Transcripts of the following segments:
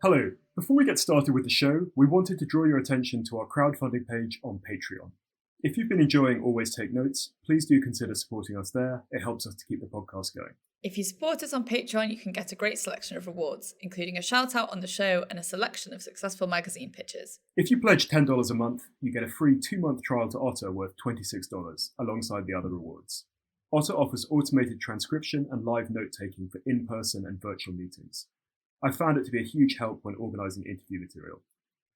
Hello. Before we get started with the show, we wanted to draw your attention to our crowdfunding page on Patreon. If you've been enjoying Always Take Notes, please do consider supporting us there. It helps us to keep the podcast going. If you support us on Patreon, you can get a great selection of rewards, including a shout out on the show and a selection of successful magazine pitches. If you pledge $10 a month, you get a free 2-month trial to Otter worth $26, alongside the other rewards. Otter offers automated transcription and live note-taking for in-person and virtual meetings. I found it to be a huge help when organising interview material.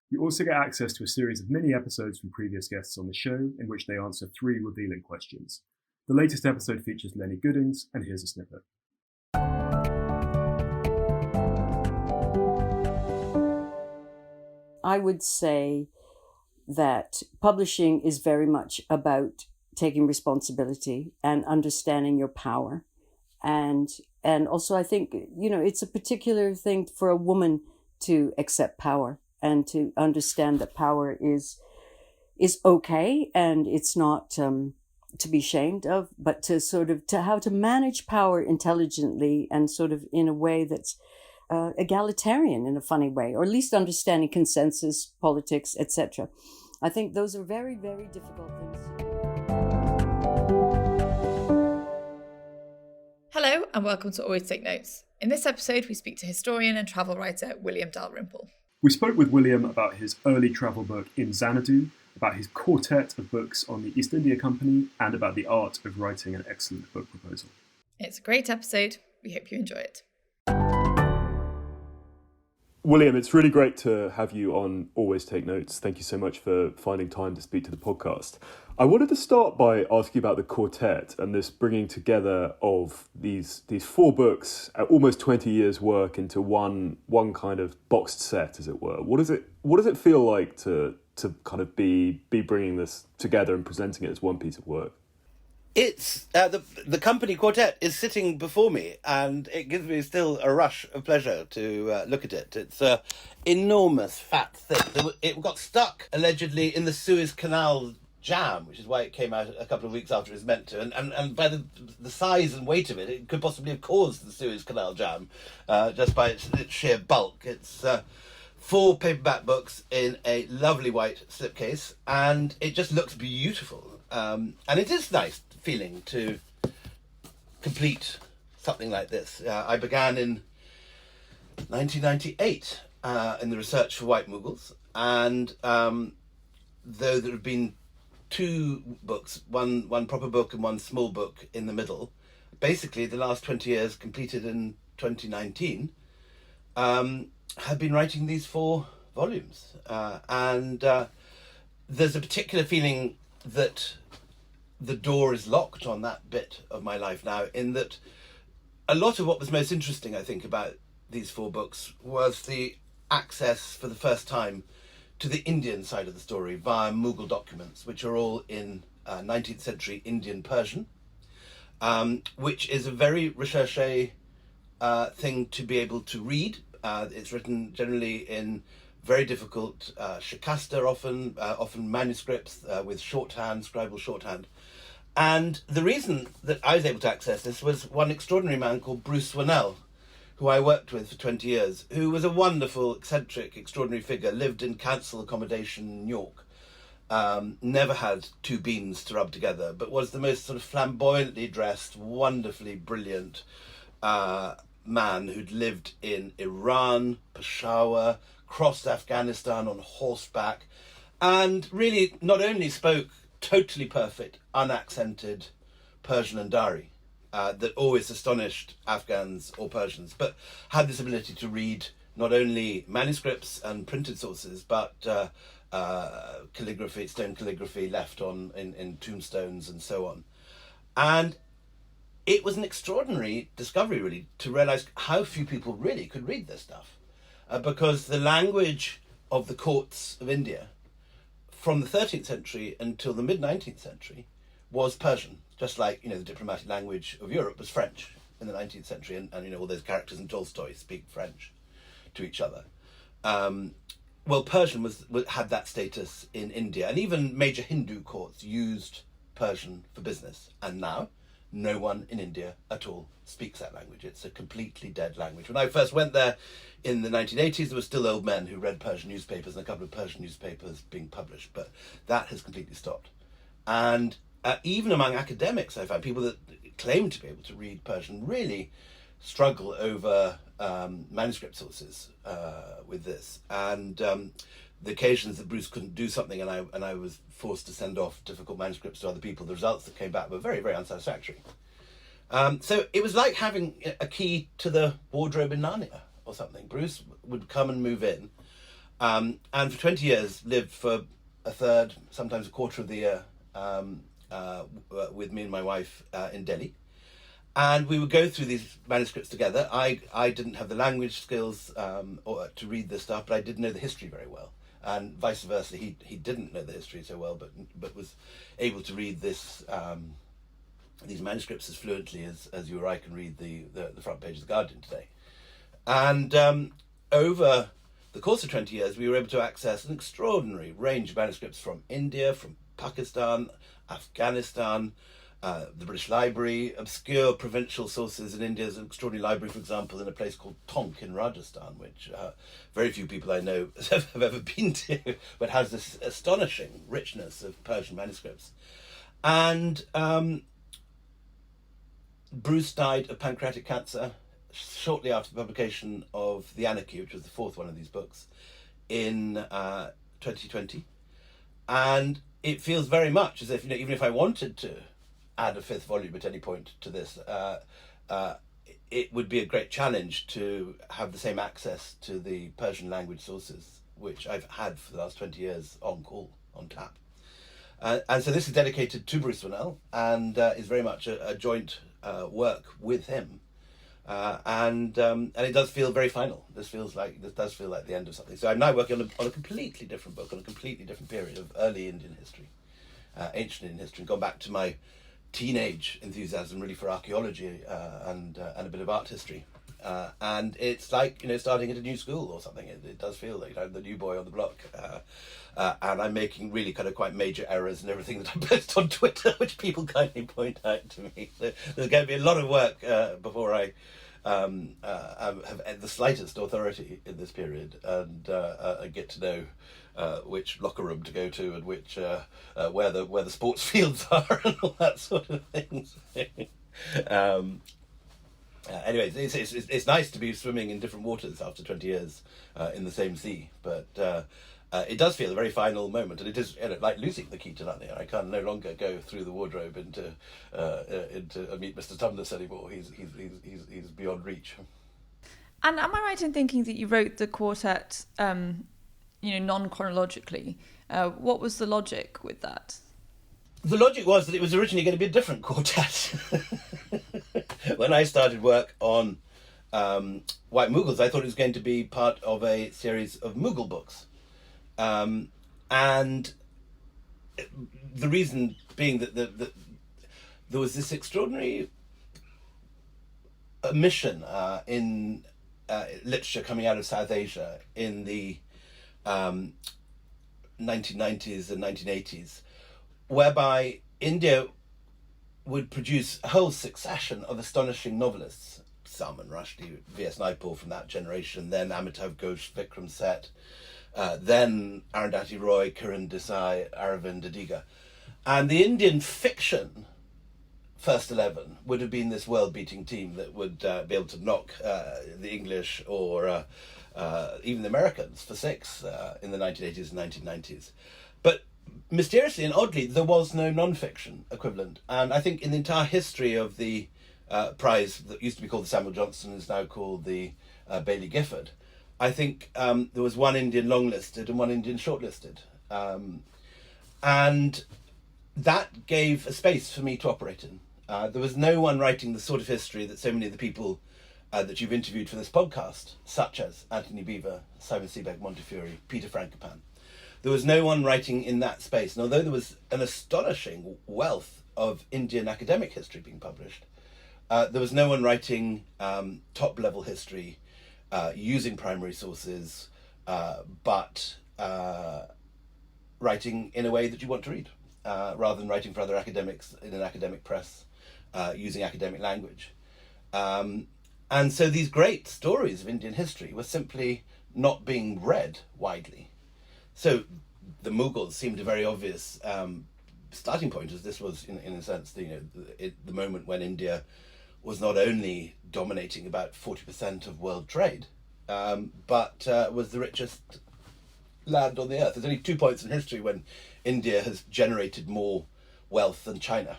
You also get access to a series of mini episodes from previous guests on the show, in which they answer 3 revealing questions. The latest episode features Lenny Goodings, and here's a snippet. I would say that publishing is very much about taking responsibility and understanding your power. And also I think, it's a particular thing for a woman to accept power and to understand that power is okay and it's not to be ashamed of, but to how to manage power intelligently and sort of in a way that's egalitarian in a funny way, or at least understanding consensus, politics, etc. I think those are very, very difficult things. Hello and welcome to Always Take Notes. In this episode, we speak to historian and travel writer William Dalrymple. We spoke with William about his early travel book In Xanadu, about his quartet of books on the East India Company, and about the art of writing an excellent book proposal. It's a great episode. We hope you enjoy it. William, it's really great to have you on Always Take Notes. Thank you so much for finding time to speak to the podcast. I wanted to start by asking about the quartet and this bringing together of these 4 books, almost 20 years' work into one kind of boxed set, as it were. What does it feel like to kind of be bringing this together and presenting it as one piece of work? It's the company quartet is sitting before me, and it gives me still a rush of pleasure to look at it. It's an enormous fat thing. It got stuck allegedly in the Suez Canal jam, which is why it came out a couple of weeks after it was meant to. And by the size and weight of it, it could possibly have caused the Suez Canal jam just by its sheer bulk. It's 4 paperback books in a lovely white slipcase, and it just looks beautiful. And it is nice feeling to complete something like this. I began in 1998 in the research for White Mughals, and though there have been 2 books, one proper book and one small book in the middle, basically the last 20 years, completed in 2019, have been writing these 4 volumes. And there's a particular feeling that the door is locked on that bit of my life now, in that a lot of what was most interesting, I think, about these 4 books was the access for the first time to the Indian side of the story via Mughal documents, which are all in 19th century Indian Persian, which is a very recherché thing to be able to read. It's written generally in very difficult shikasta, often manuscripts with shorthand, scribal shorthand. And the reason that I was able to access this was one extraordinary man called Bruce Winnell, who I worked with for 20 years, who was a wonderful, eccentric, extraordinary figure, lived in council accommodation in New York, never had 2 beans to rub together, but was the most sort of flamboyantly dressed, wonderfully brilliant man who'd lived in Iran, Peshawar, crossed Afghanistan on horseback, and really not only spoke totally perfect, unaccented Persian and Dari that always astonished Afghans or Persians, but had this ability to read not only manuscripts and printed sources, but calligraphy, stone calligraphy left on in tombstones and so on. And it was an extraordinary discovery, really, to realise how few people really could read this stuff. Because the language of the courts of India from the 13th century until the mid-19th century was Persian, just like, the diplomatic language of Europe was French in the 19th century, and all those characters in Tolstoy speak French to each other. Well, Persian had that status in India, and even major Hindu courts used Persian for business. And now no one in India at all speaks that language. It's a completely dead language. When I first went there in the 1980s, there were still old men who read Persian newspapers and a couple of Persian newspapers being published, but that has completely stopped. And even among academics, I find people that claim to be able to read Persian really struggle over manuscript sources with this. And the occasions that Bruce couldn't do something and I was forced to send off difficult manuscripts to other people, the results that came back were very, very unsatisfactory. So it was like having a key to the wardrobe in Narnia or something. Bruce would come and move in, and for 20 years lived for a third, sometimes a quarter of the year with me and my wife in Delhi. And we would go through these manuscripts together. I didn't have the language skills or to read this stuff, but I did know the history very well. And vice versa, he didn't know the history so well, but was able to read this these manuscripts as fluently as you or I can read the front page of the Guardian today. And over the course of 20 years, we were able to access an extraordinary range of manuscripts from India, from Pakistan, Afghanistan, the British Library, obscure provincial sources in India. There's an extraordinary library, for example, in a place called Tonk in Rajasthan, which very few people I know have ever been to, but has this astonishing richness of Persian manuscripts. And Bruce died of pancreatic cancer shortly after the publication of The Anarchy, which was the fourth one of these books, in 2020. And it feels very much as if, even if I wanted to add a fifth volume at any point to this, it would be a great challenge to have the same access to the Persian language sources, which I've had for the last 20 years on call, on tap. And so this is dedicated to Bruce Winnell and is very much a joint work with him. And it does feel very final. This does feel like the end of something. So I'm now working on a completely different book, on a completely different period of early Indian history, ancient Indian history, and gone back to my teenage enthusiasm really for archaeology and a bit of art history. And it's like, starting at a new school or something. It does feel like I'm the new boy on the block. And I'm making really kind of quite major errors in everything that I post on Twitter, which people kindly point out to me. So there's going to be a lot of work before I have the slightest authority in this period, and I get to know which locker room to go to and which where the sports fields are and all that sort of things. Anyway, it's nice to be swimming in different waters after 20 years in the same sea, but it does feel a very final moment, and it is like losing the key to Narnia. I can no longer go through the wardrobe into meet Mr. Tumnus anymore. He's beyond reach. And am I right in thinking that you wrote the quartet, non-chronologically? What was the logic with that? The logic was that it was originally going to be a different quartet. When I started work on White Mughals, I thought it was going to be part of a series of Mughal books. And the reason being that there was this extraordinary omission in literature coming out of South Asia in the 1990s and 1980s, whereby India would produce a whole succession of astonishing novelists, Salman Rushdie, V.S. Naipaul from that generation, then Amitav Ghosh, Vikram Seth, then Arundhati Roy, Kiran Desai, Aravind Adiga. And the Indian fiction first 11 would have been this world-beating team that would be able to knock the English or even the Americans for 6 in the 1980s and 1990s. But mysteriously and oddly, there was no non-fiction equivalent. And I think in the entire history of the prize that used to be called the Samuel Johnson is now called the Baillie Gifford, I think there was one Indian long-listed and one Indian shortlisted. And that gave a space for me to operate in. There was no one writing the sort of history that so many of the people that you've interviewed for this podcast, such as Anthony Beevor, Simon Sebag Montefiore, Peter Frankopan. There was no one writing in that space. And although there was an astonishing wealth of Indian academic history being published, there was no one writing top-level history using primary sources, but writing in a way that you want to read, rather than writing for other academics in an academic press using academic language. And so these great stories of Indian history were simply not being read widely. So the Mughals seemed a very obvious starting point, as this was, in a sense, the moment when India was not only dominating about 40% of world trade, but was the richest land on the earth. There's only 2 points in history when India has generated more wealth than China.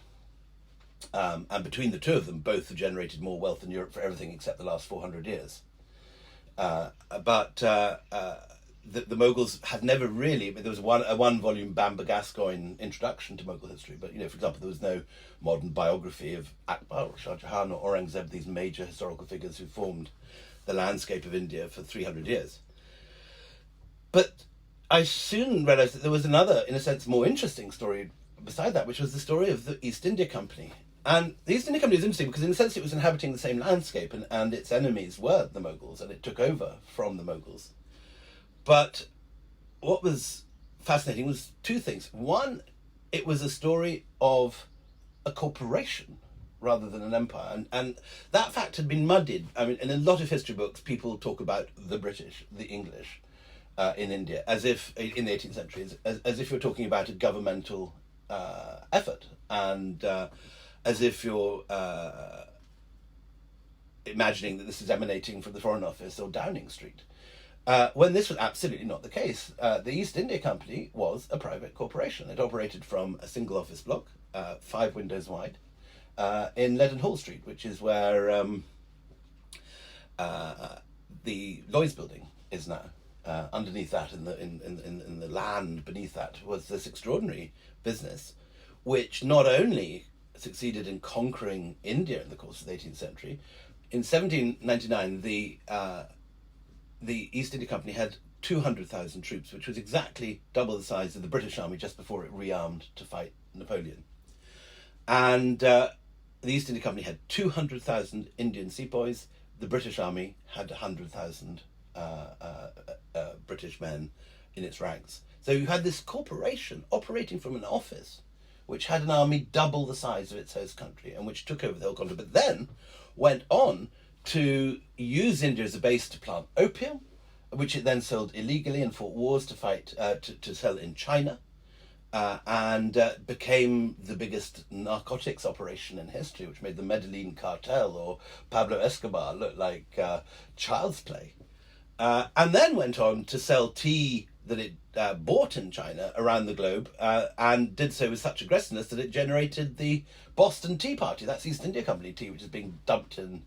And between the two of them, both have generated more wealth than Europe for everything except the last 400 years. The Mughals had never really. There was a one-volume Bamba Gascoigne introduction to Mughal history, but for example, there was no modern biography of Akbar or Shah Jahan or Aurangzeb, these major historical figures who formed the landscape of India for 300 years. But I soon realised that there was another, in a sense, more interesting story beside that, which was the story of the East India Company. And the East India Company is interesting because, in a sense, it was inhabiting the same landscape, and its enemies were the Mughals, and it took over from the Mughals. But what was fascinating was two things. One, it was a story of a corporation rather than an empire. And that fact had been muddied. I mean, in a lot of history books, people talk about the British, the English in India, as if, in the 18th century, as if you're talking about a governmental effort. And as if you're imagining that this is emanating from the Foreign Office or Downing Street. When this was absolutely not the case. The East India Company was a private corporation. It operated from a single office block, 5 windows wide, in Leadenhall Street, which is where the Lloyd's building is now. Underneath that, in the land beneath that, was this extraordinary business, which not only succeeded in conquering India in the course of the 18th century. In 1799, the East India Company had 200,000 troops, which was exactly double the size of the British Army just before it rearmed to fight Napoleon. And the East India Company had 200,000 Indian sepoys. The British Army had 100,000 British men in its ranks. So you had this corporation operating from an office which had an army double the size of its host country and which took over the whole country, but then went on to use India as a base to plant opium, which it then sold illegally and fought wars to fight to sell in China, and became the biggest narcotics operation in history, which made the Medellin cartel or Pablo Escobar look like child's play, and then went on to sell tea that it bought in China around the globe, and did so with such aggressiveness that it generated the Boston Tea Party. That's East India Company tea, which is being dumped in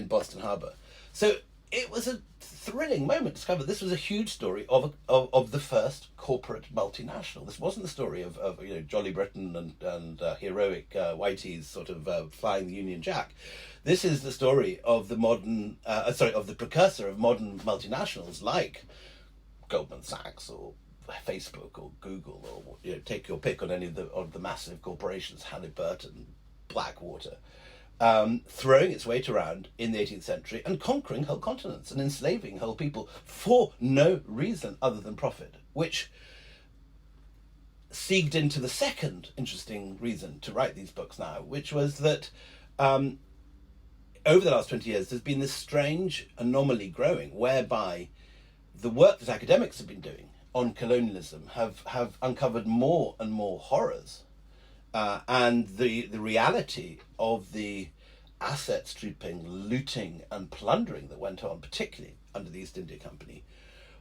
Boston Harbour. So it was a thrilling moment to discover this was a huge story of the first corporate multinational. This wasn't the story of Jolly Britain and heroic Whiteys sort of flying the Union Jack. This is the story of the of the precursor of modern multinationals like Goldman Sachs or Facebook or Google, or take your pick on any of the massive corporations, Halliburton, Blackwater, throwing its weight around in the 18th century and conquering whole continents and enslaving whole people for no reason other than profit, which segued into the second interesting reason to write these books now, which was that over the last 20 years there's been this strange anomaly growing whereby the work that academics have been doing on colonialism have uncovered more and more horrors, and the reality of the asset stripping, looting and plundering that went on, particularly under the East India Company,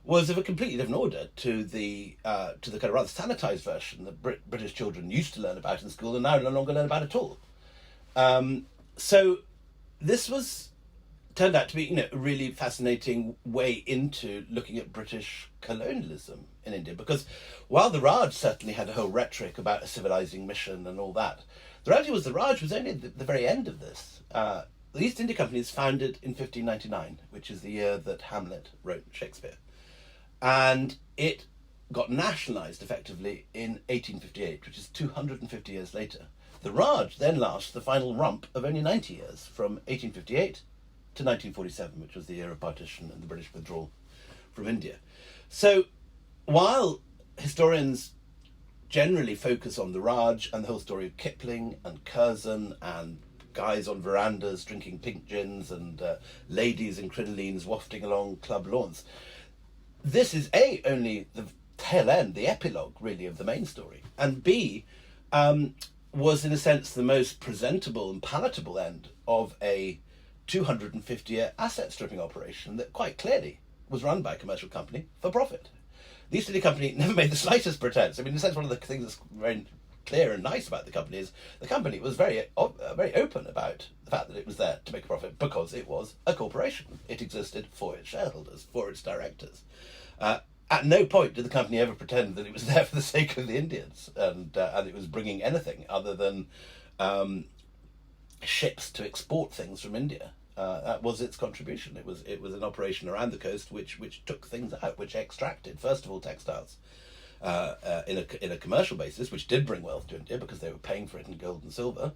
was of a completely different order to the kind of rather sanitized version that British children used to learn about in school and now no longer learn about at all. So this turned out to be a really fascinating way into looking at British colonialism in India, because while the Raj certainly had a whole rhetoric about a civilizing mission and all that, the reality was the Raj was only at the very end of this. The East India Company is founded in 1599, which is the year that Hamlet wrote Shakespeare, and it got nationalised effectively in 1858, which is 250 years later. The Raj then lasts the final rump of only 90 years, from 1858 to 1947, which was the year of partition and the British withdrawal from India. So while historians generally focus on the Raj and the whole story of Kipling and Curzon and guys on verandas drinking pink gins and ladies in crinolines wafting along club lawns. This is A, only the tail end, the epilogue really of the main story, and B, was in a sense the most presentable and palatable end of a 250-year asset stripping operation that quite clearly was run by a commercial company for profit. The East India Company never made the slightest pretense. I mean, in a sense, one of the things that's very clear and nice about the company is the company was very open about the fact that it was there to make a profit because it was a corporation. It existed for its shareholders, for its directors. At no point did the company ever pretend that it was there for the sake of the Indians and it was bringing anything other than ships to export things from India. That was its contribution. It was an operation around the coast which took things out, which extracted first of all textiles in a commercial basis, which did bring wealth to India because they were paying for it in gold and silver.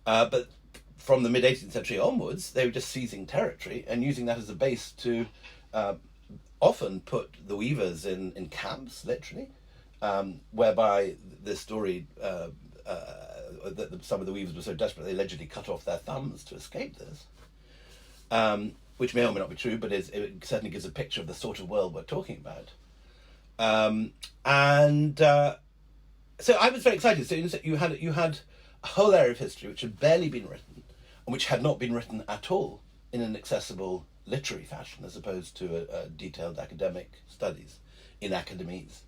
But from the mid 18th century onwards, they were just seizing territory and using that as a base to often put the weavers in camps, literally, whereby the story that some of the weavers were so desperate they allegedly cut off their thumbs to escape this, which may or may not be true, but it certainly gives a picture of the sort of world we're talking about. So I was very excited. So you had a whole area of history which had barely been written, and which had not been written at all in an accessible literary fashion, as opposed to a detailed academic studies in academies,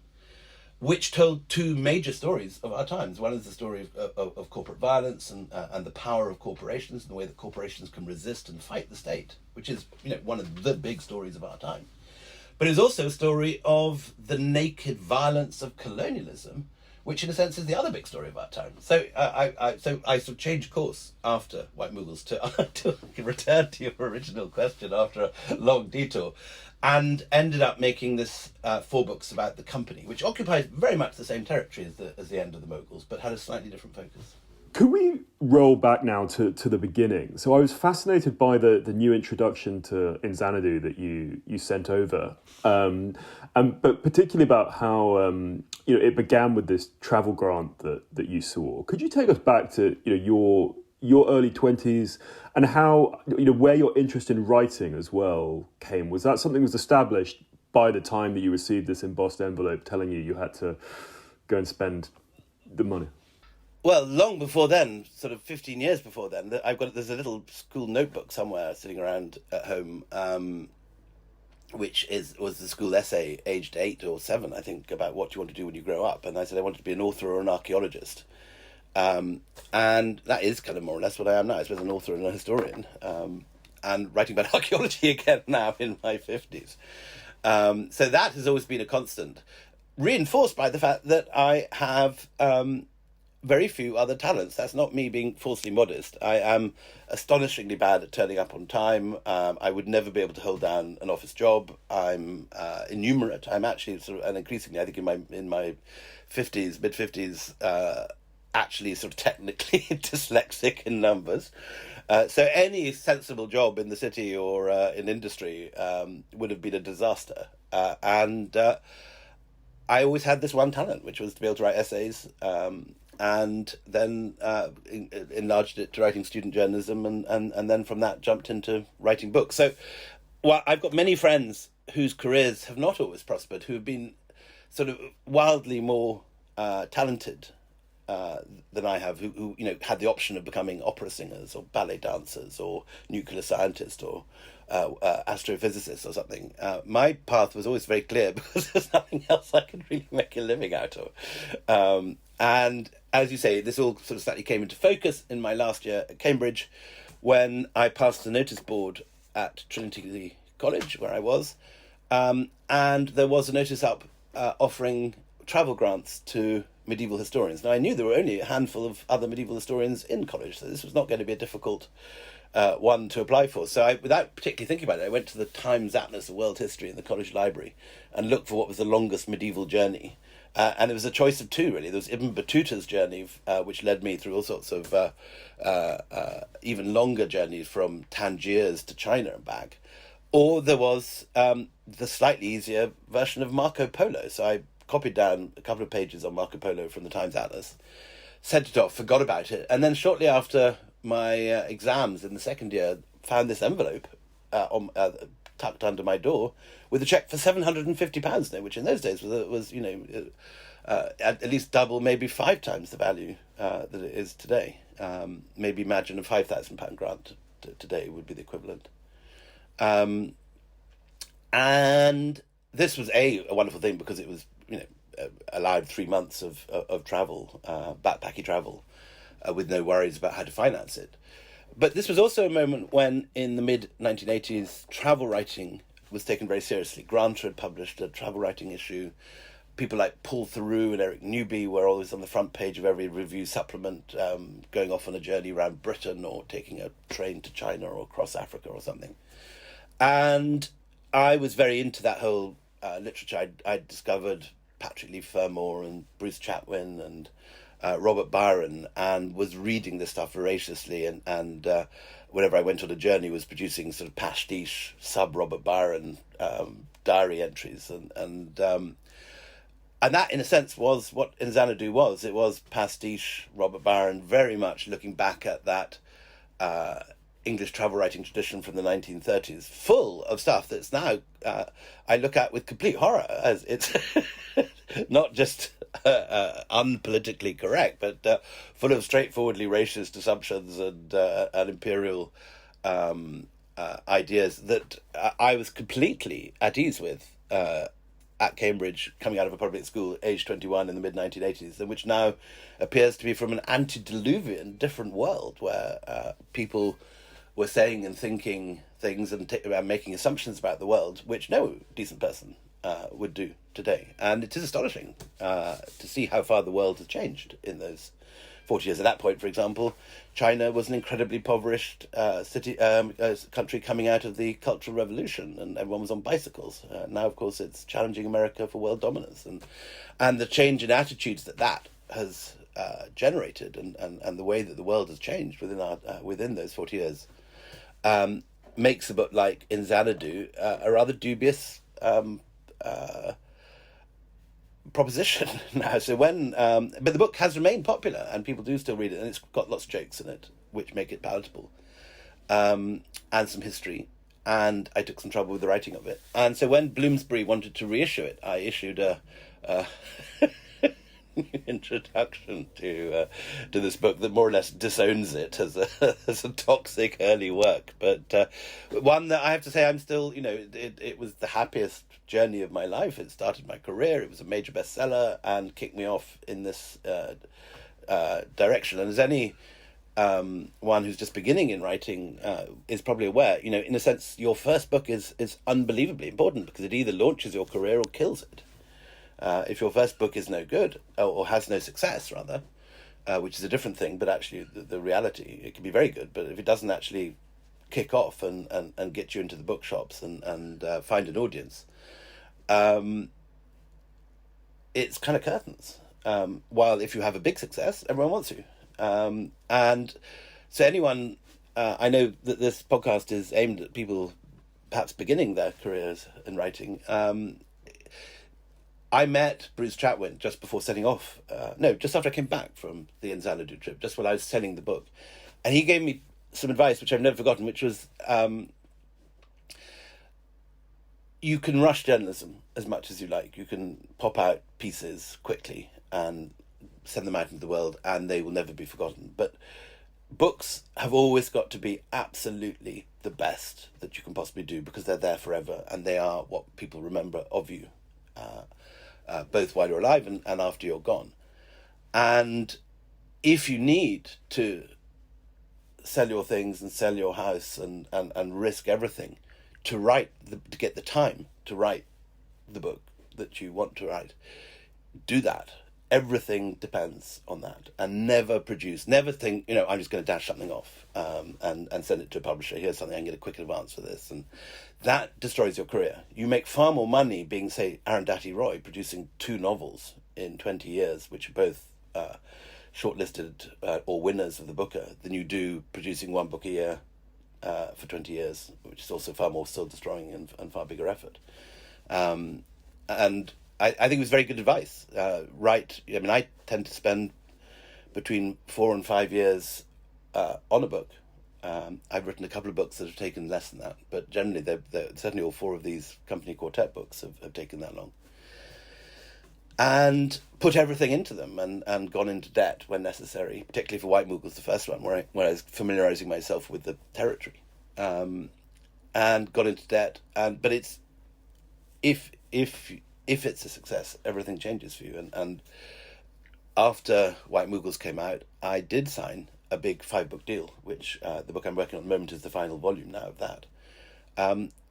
which told two major stories of our times. One is the story of corporate violence and the power of corporations and the way that corporations can resist and fight the state, which is one of the big stories of our time. But it's also a story of the naked violence of colonialism, which in a sense is the other big story of our time. So I sort of changed course after White Mughals to return to your original question after a long detour, and ended up making this 4 books about the company, which occupies very much the same territory as the end of the Mughals, but had a slightly different focus. Could we roll back now to the beginning? So I was fascinated by the new introduction to In Xanadu that you sent over, but particularly about how it began with this travel grant that you saw. Could you take us back to your early 20s and how where your interest in writing as well came? Was that something that was established by the time that you received this embossed envelope telling you had to go and spend the money? Well, long before then, sort of 15 years before then, there's a little school notebook somewhere sitting around at home, which was the school essay, aged 8 or 7, I think, about what you want to do when you grow up. And I said I wanted to be an author or an archaeologist. And that is kind of more or less what I am now. I suppose an author and a historian, and writing about archaeology again now in my 50s. So that has always been a constant, reinforced by the fact that I have very few other talents. That's not me being falsely modest. I am astonishingly bad at turning up on time. I would never be able to hold down an office job. I'm innumerate. I'm actually and increasingly, I think in my 50s, mid 50s, actually sort of technically dyslexic in numbers. So any sensible job in the city or in industry would have been a disaster. And I always had this one talent, which was to be able to write essays, and then enlarged it to writing student journalism, and then from that jumped into writing books. So I've got many friends whose careers have not always prospered, who have been sort of wildly more talented than I have, who had the option of becoming opera singers or ballet dancers or nuclear scientists or astrophysicists or something. My path was always very clear because there's nothing else I could really make a living out of. And as you say, this all sort of slightly came into focus in my last year at Cambridge when I passed the notice board at Trinity College, where I was, and there was a notice up offering travel grants to medieval historians. Now, I knew there were only a handful of other medieval historians in college, so this was not going to be a difficult one to apply for. So without particularly thinking about it, I went to the Times Atlas of World History in the college library and looked for what was the longest medieval journey. And it was a choice of two, really. There was Ibn Battuta's journey, which led me through all sorts of even longer journeys from Tangiers to China and back. Or there was the slightly easier version of Marco Polo. So I copied down a couple of pages on Marco Polo from the Times Atlas, sent it off, forgot about it, and then shortly after my exams in the second year, found this envelope tucked under my door with a cheque for £750 in it, which in those days was at least double, maybe 5 times the value that it is today. Maybe imagine a £5,000 grant today would be the equivalent. And this was a wonderful thing because it was allowed 3 months of travel, backpacking travel, with no worries about how to finance it. But this was also a moment when, in the mid-1980s, travel writing was taken very seriously. Granta had published a travel writing issue. People like Paul Theroux and Eric Newby were always on the front page of every review supplement, going off on a journey around Britain or taking a train to China or across Africa or something. And I was very into that whole literature. I'd discovered Patrick Leigh Fermor and Bruce Chatwin and Robert Byron, and was reading this stuff voraciously, and whenever I went on a journey was producing sort of pastiche sub-Robert Byron diary entries, and that in a sense was what In Xanadu was. It was pastiche Robert Byron, very much looking back at that English travel writing tradition from the 1930s, full of stuff that's now I look at with complete horror, as it's not just unpolitically correct, but full of straightforwardly racist assumptions and imperial ideas that I was completely at ease with at Cambridge, coming out of a public school, age 21 in the mid-1980s, and which now appears to be from an antediluvian different world where people were saying and thinking things and making assumptions about the world, which no decent person would do today. And it is astonishing to see how far the world has changed in those 40 years. At that point, for example, China was an incredibly impoverished country coming out of the Cultural Revolution, and everyone was on bicycles. Now, of course, it's challenging America for world dominance. And the change in attitudes that has generated, and the way that the world has changed within those 40 years, makes a book like In Xanadu a rather dubious proposition now. So but the book has remained popular and people do still read it, and it's got lots of jokes in it which make it palatable, and some history, and I took some trouble with the writing of it. And so when Bloomsbury wanted to reissue it, I issued a introduction to this book that more or less disowns it as a toxic early work, but one that I have to say I'm still, it was the happiest journey of my life. It started my career. It was a major bestseller and kicked me off in this direction. And as any one who's just beginning in writing is probably aware, in a sense, your first book is unbelievably important because it either launches your career or kills it. If your first book is no good, or has no success, rather, which is a different thing, but actually the reality, it can be very good, but if it doesn't actually kick off and get you into the bookshops and find an audience, it's kind of curtains. While if you have a big success, everyone wants you. And so anyone, I know that this podcast is aimed at people perhaps beginning their careers in writing. I met Bruce Chatwin just before setting off. Just after I came back from the In Xanadu trip, just while I was selling the book. And he gave me some advice, which I've never forgotten, which was, you can rush journalism as much as you like. You can pop out pieces quickly and send them out into the world, and they will never be forgotten. But books have always got to be absolutely the best that you can possibly do, because they're there forever, and they are what people remember of you. Both while you're alive and after you're gone. And if you need to sell your things and sell your house and risk everything to get the time to write the book that you want to write, do that. Everything depends on that. And never think, I'm just going to dash something off and send it to a publisher. Here's something, I can get a quick advance for this. And that destroys your career. You make far more money being, say, Arundhati Roy, producing 2 novels in 20 years, which are both shortlisted or winners of the Booker, than you do producing 1 book a year for 20 years, which is also far more soul-destroying and far bigger effort. And I think it was very good advice. I tend to spend between 4 and 5 years on a book. I've written a couple of books that have taken less than that, but generally, they're certainly all 4 of these company quartet books have taken that long. And put everything into them and gone into debt when necessary, particularly for White Moogles, the first one, where I was familiarising myself with the territory, and got into debt. But it's if it's a success, everything changes for you. And after White Moogles came out, I did sign a big 5-book deal, which the book I'm working on at the moment is the final volume now of that,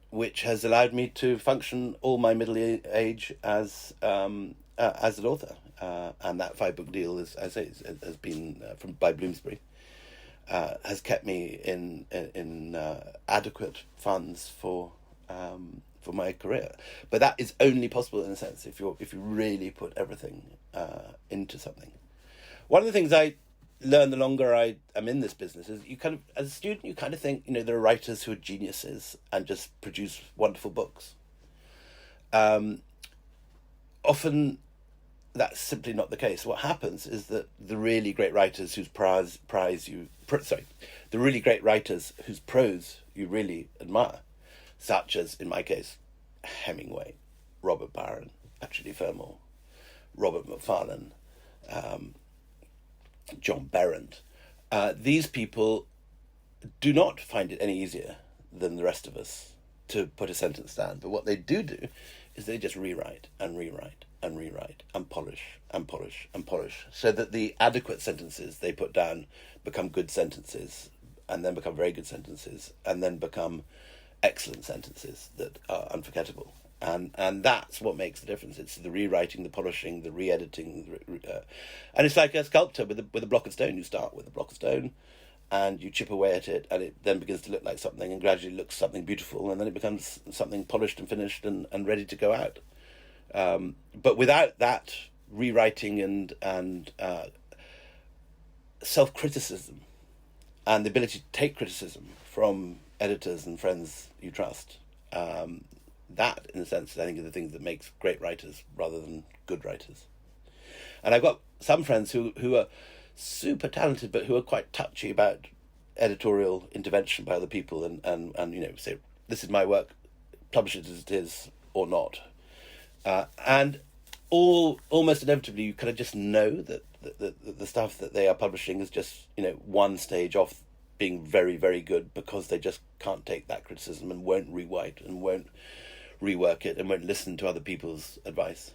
which has allowed me to function all my middle age as an author. And that 5-book deal, has been by Bloomsbury, has kept me in adequate funds for my career. But that is only possible in a sense if you really put everything into something. One of the things I learn the longer I am in this business is you kind of, as a student, you kind of think, there are writers who are geniuses and just produce wonderful books. Often that's simply not the case. What happens is that the really great writers whose prose you really admire, such as, in my case, Hemingway, Robert Barron, actually Fermor, Robert Macfarlane, John Berrant, these people do not find it any easier than the rest of us to put a sentence down. But what they do is they just rewrite and rewrite and rewrite and polish and polish and polish, so that the adequate sentences they put down become good sentences, and then become very good sentences, and then become excellent sentences that are unforgettable. And that's what makes the difference. It's the rewriting, the polishing, the re-editing, and it's like a sculptor with a block of stone. You start with a block of stone, and you chip away at it, and it then begins to look like something, and gradually looks something beautiful, and then it becomes something polished and finished and ready to go out. But without that rewriting and self-criticism, and the ability to take criticism from editors and friends you trust, that, in a sense, I think, are the things that makes great writers rather than good writers. And I've got some friends who are super talented, but who are quite touchy about editorial intervention by other people, and say, this is my work, publish it as it is or not. And almost inevitably, you kind of just know that the stuff that they are publishing is just, one stage off being very, very good, because they just can't take that criticism and won't rewrite and won't rework it and won't listen to other people's advice.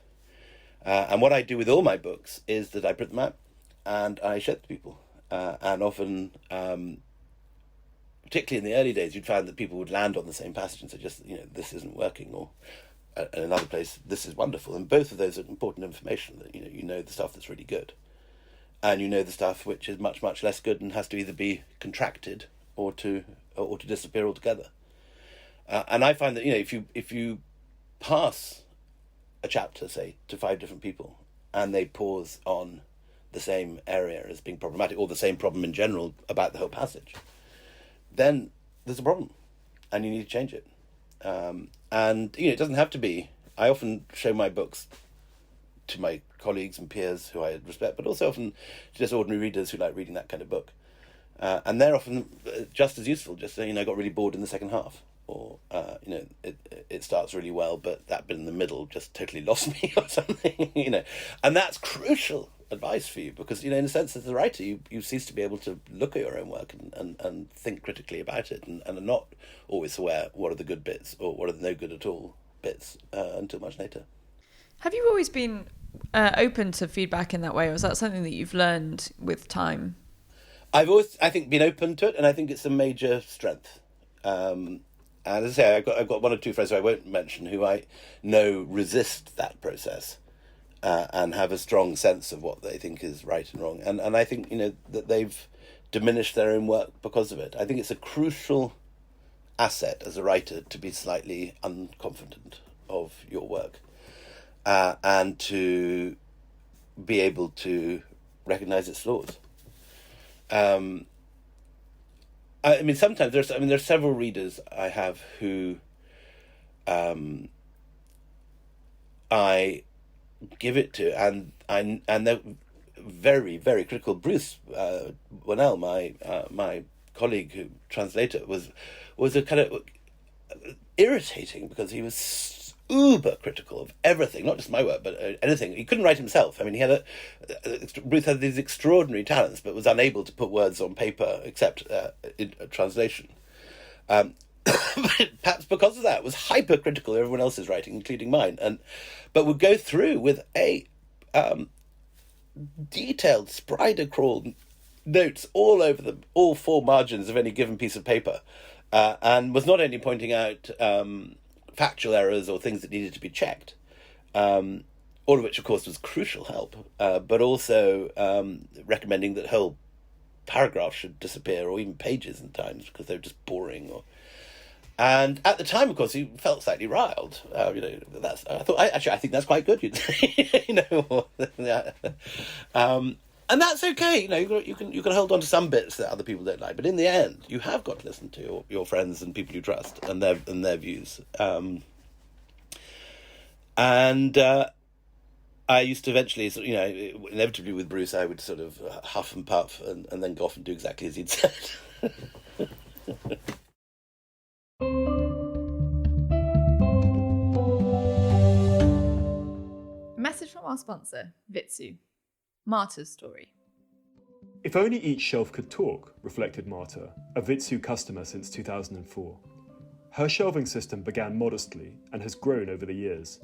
And what I do with all my books is that I print them out and I show it to people. And often, particularly in the early days, you'd find that people would land on the same passage and say, just, this isn't working, or in another place, this is wonderful. And both of those are important information, that, you know the stuff that's really good, and the stuff which is much, much less good and has to either be contracted or to disappear altogether. And I find that, if you pass a chapter, say, to 5 different people, and they pause on the same area as being problematic, or the same problem in general about the whole passage, then there's a problem, and you need to change it. And it doesn't have to be. I often show my books to my colleagues and peers who I respect, but also often to just ordinary readers who like reading that kind of book. And they're often just as useful, just saying, I got really bored in the second half, or it starts really well, but that bit in the middle just totally lost me, or something. And that's crucial advice for you, because in a sense, as a writer, you cease to be able to look at your own work and think critically about it, and are not always aware what are the good bits or what are the no good at all bits until much later. Have you always been open to feedback in that way, or is that something that you've learned with time? I've always, I think, been open to it, and I think it's a major strength. And as I say, I've got 1 or 2 friends who I won't mention who I know resist that process, and have a strong sense of what they think is right and wrong. And I think, that they've diminished their own work because of it. I think it's a crucial asset as a writer to be slightly unconfident of your work, and to be able to recognise its flaws. Sometimes there's several readers I have who I give it to, and they're very, very critical. Bruce Wannell, my colleague who translator, was a kind of irritating, because he was uber critical of everything, not just my work, but anything. He couldn't write himself. I mean, Bruce had these extraordinary talents, but was unable to put words on paper except in translation. Perhaps because of that, was hypercritical of everyone else's writing, including mine, but would go through with a detailed spider crawl notes all over all four margins of any given piece of paper, and was not only pointing out factual errors or things that needed to be checked, all of which, of course, was crucial help, but also recommending that whole paragraphs should disappear, or even pages in times, because they were just boring. And at the time, of course, he felt slightly riled. I think that's quite good. You'd say, and that's okay. You can hold on to some bits that other people don't like, but in the end, you have got to listen to your friends and people you trust and their views. I used to eventually, inevitably with Bruce, I would sort of huff and puff and then go off and do exactly as he'd said. Message from our sponsor, Vitsu. Marta's story. If only each shelf could talk, reflected Marta, a Vitsu customer since 2004. Her shelving system began modestly and has grown over the years.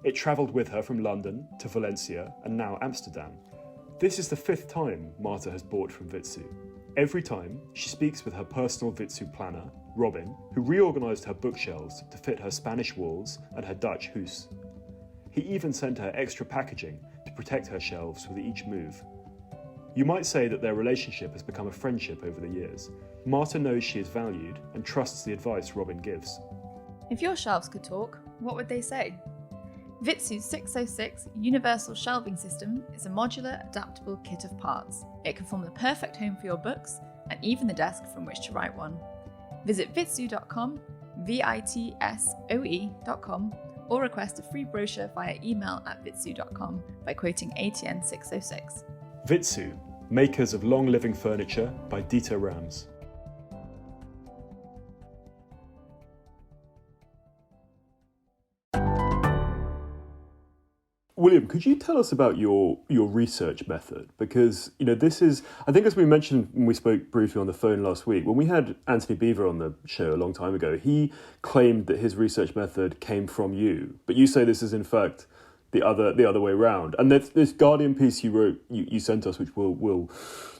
It travelled with her from London to Valencia and now Amsterdam. This is the 5th time Marta has bought from Vitsu. Every time, she speaks with her personal Vitsu planner, Robin, who reorganised her bookshelves to fit her Spanish walls and her Dutch house. He even sent her extra packaging to protect her shelves with each move. You might say that their relationship has become a friendship over the years. Marta knows she is valued and trusts the advice Robin gives. If your shelves could talk, what would they say? Vitsu's 606 Universal Shelving System is a modular, adaptable kit of parts. It can form the perfect home for your books and even the desk from which to write one. Visit vitsu.com, vitsoe.com, or request a free brochure via email at vitsu.com by quoting ATN 606. Vitsu, makers of long-living furniture by Dieter Rams. William, could you tell us about your research method? Because, this is, I think as we mentioned when we spoke briefly on the phone last week, when we had Anthony Beaver on the show a long time ago, he claimed that his research method came from you. But you say this is in fact the other way around. And this Guardian piece you wrote, you sent us, which we'll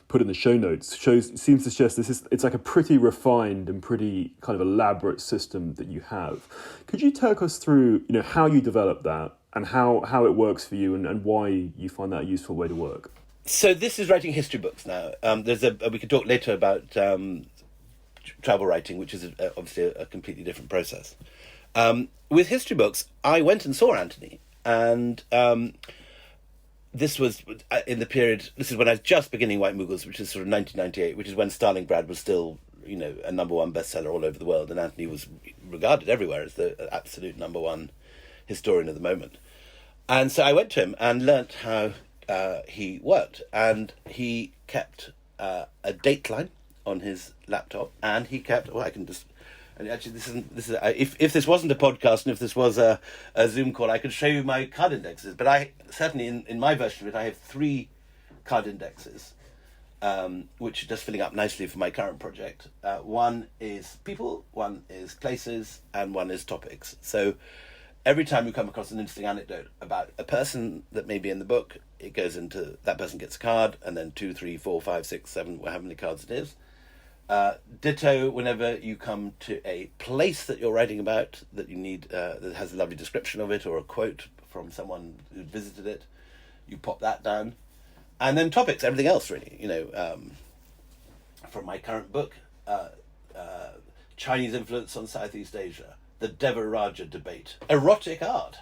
put in the show notes, seems to suggest it's like a pretty refined and pretty kind of elaborate system that you have. Could you take us through, how you developed that and how it works for you and why you find that a useful way to work? So this is writing history books now. We could talk later about travel writing, which is obviously a completely different process. With history books, I went and saw Anthony, and this was in the period. This is when I was just beginning White Mughals, which is sort of 1998, which is when Stalingrad was still, a #1 bestseller all over the world, and Anthony was regarded everywhere as the absolute #1 historian of the moment. And so I went to him and learnt how he worked, and he kept a dateline on his laptop, and he kept. Well, I can just. And actually, this is if this wasn't a podcast and if this was a Zoom call, I could show you my card indexes. But I certainly in my version of it, I have 3 card indexes, which are just filling up nicely for my current project. One is people, one is places, and one is topics. So every time you come across an interesting anecdote about a person that may be in the book, it goes into that person gets a card, and then 2, 3, 4, 5, 6, 7, however many cards it is. Ditto whenever you come to a place that you're writing about that you need that has a lovely description of it or a quote from someone who visited it, you pop that down. And then topics, everything else really, from my current book, Chinese influence on Southeast Asia, the Devaraja debate, erotic art,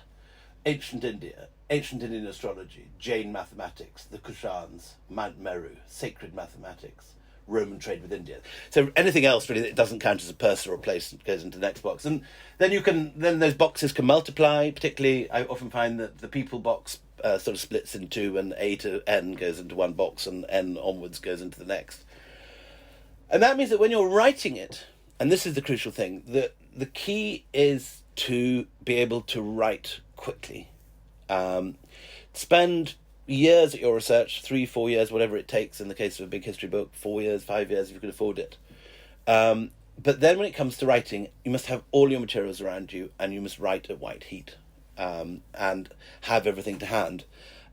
ancient India, ancient Indian astrology, Jain mathematics, the Kushans, Mount Meru, sacred mathematics, Roman trade with India. So anything else really that doesn't count as a purse or a place goes into the next box. And then those boxes can multiply. Particularly, I often find that the people box sort of splits in two, and A to N goes into one box, and N onwards goes into the next. And that means that when you're writing it, and this is the crucial thing, the key is to be able to write quickly. Spend years at your research, 3-4 years, whatever it takes in the case of a big history book, 4 years, 5 years, if you can afford it. But then when it comes to writing, you must have all your materials around you, and you must write at white heat, and have everything to hand.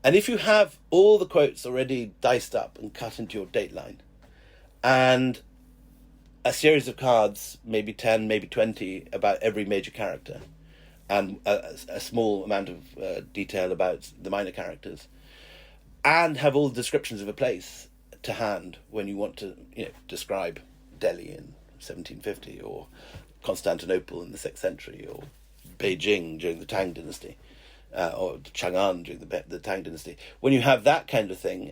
And if you have all the quotes already diced up and cut into your dateline, and a series of cards, maybe 10, maybe 20, about every major character, and a small amount of detail about the minor characters, and have all the descriptions of a place to hand when you want to, describe Delhi in 1750, or Constantinople in the 6th century, or Beijing during the Tang dynasty, or Chang'an during the Tang dynasty. When you have that kind of thing,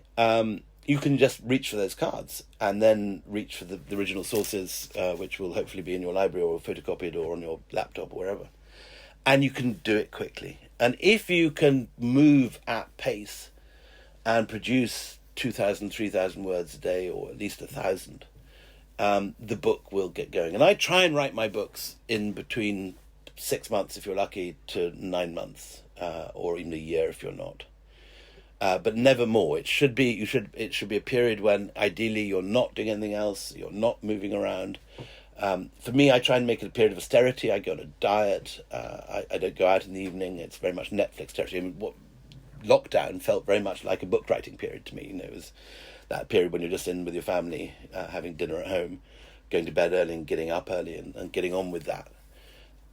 you can just reach for those cards, and then reach for the original sources, which will hopefully be in your library or photocopied or on your laptop or wherever. And you can do it quickly. And if you can move at pace and produce 2,000, 3,000 words a day, or at least 1,000, the book will get going. And I try and write my books in between 6 months, if you're lucky, to 9 months, or even a year if you're not. But never more. It should be a period when ideally you're not doing anything else, you're not moving around. For me, I try and make it a period of austerity. I go on a diet. I don't go out in the evening. It's very much Netflix territory. I mean, lockdown felt very much like a book writing period to me. It was that period when you're just in with your family, having dinner at home, going to bed early and getting up early, and getting on with that.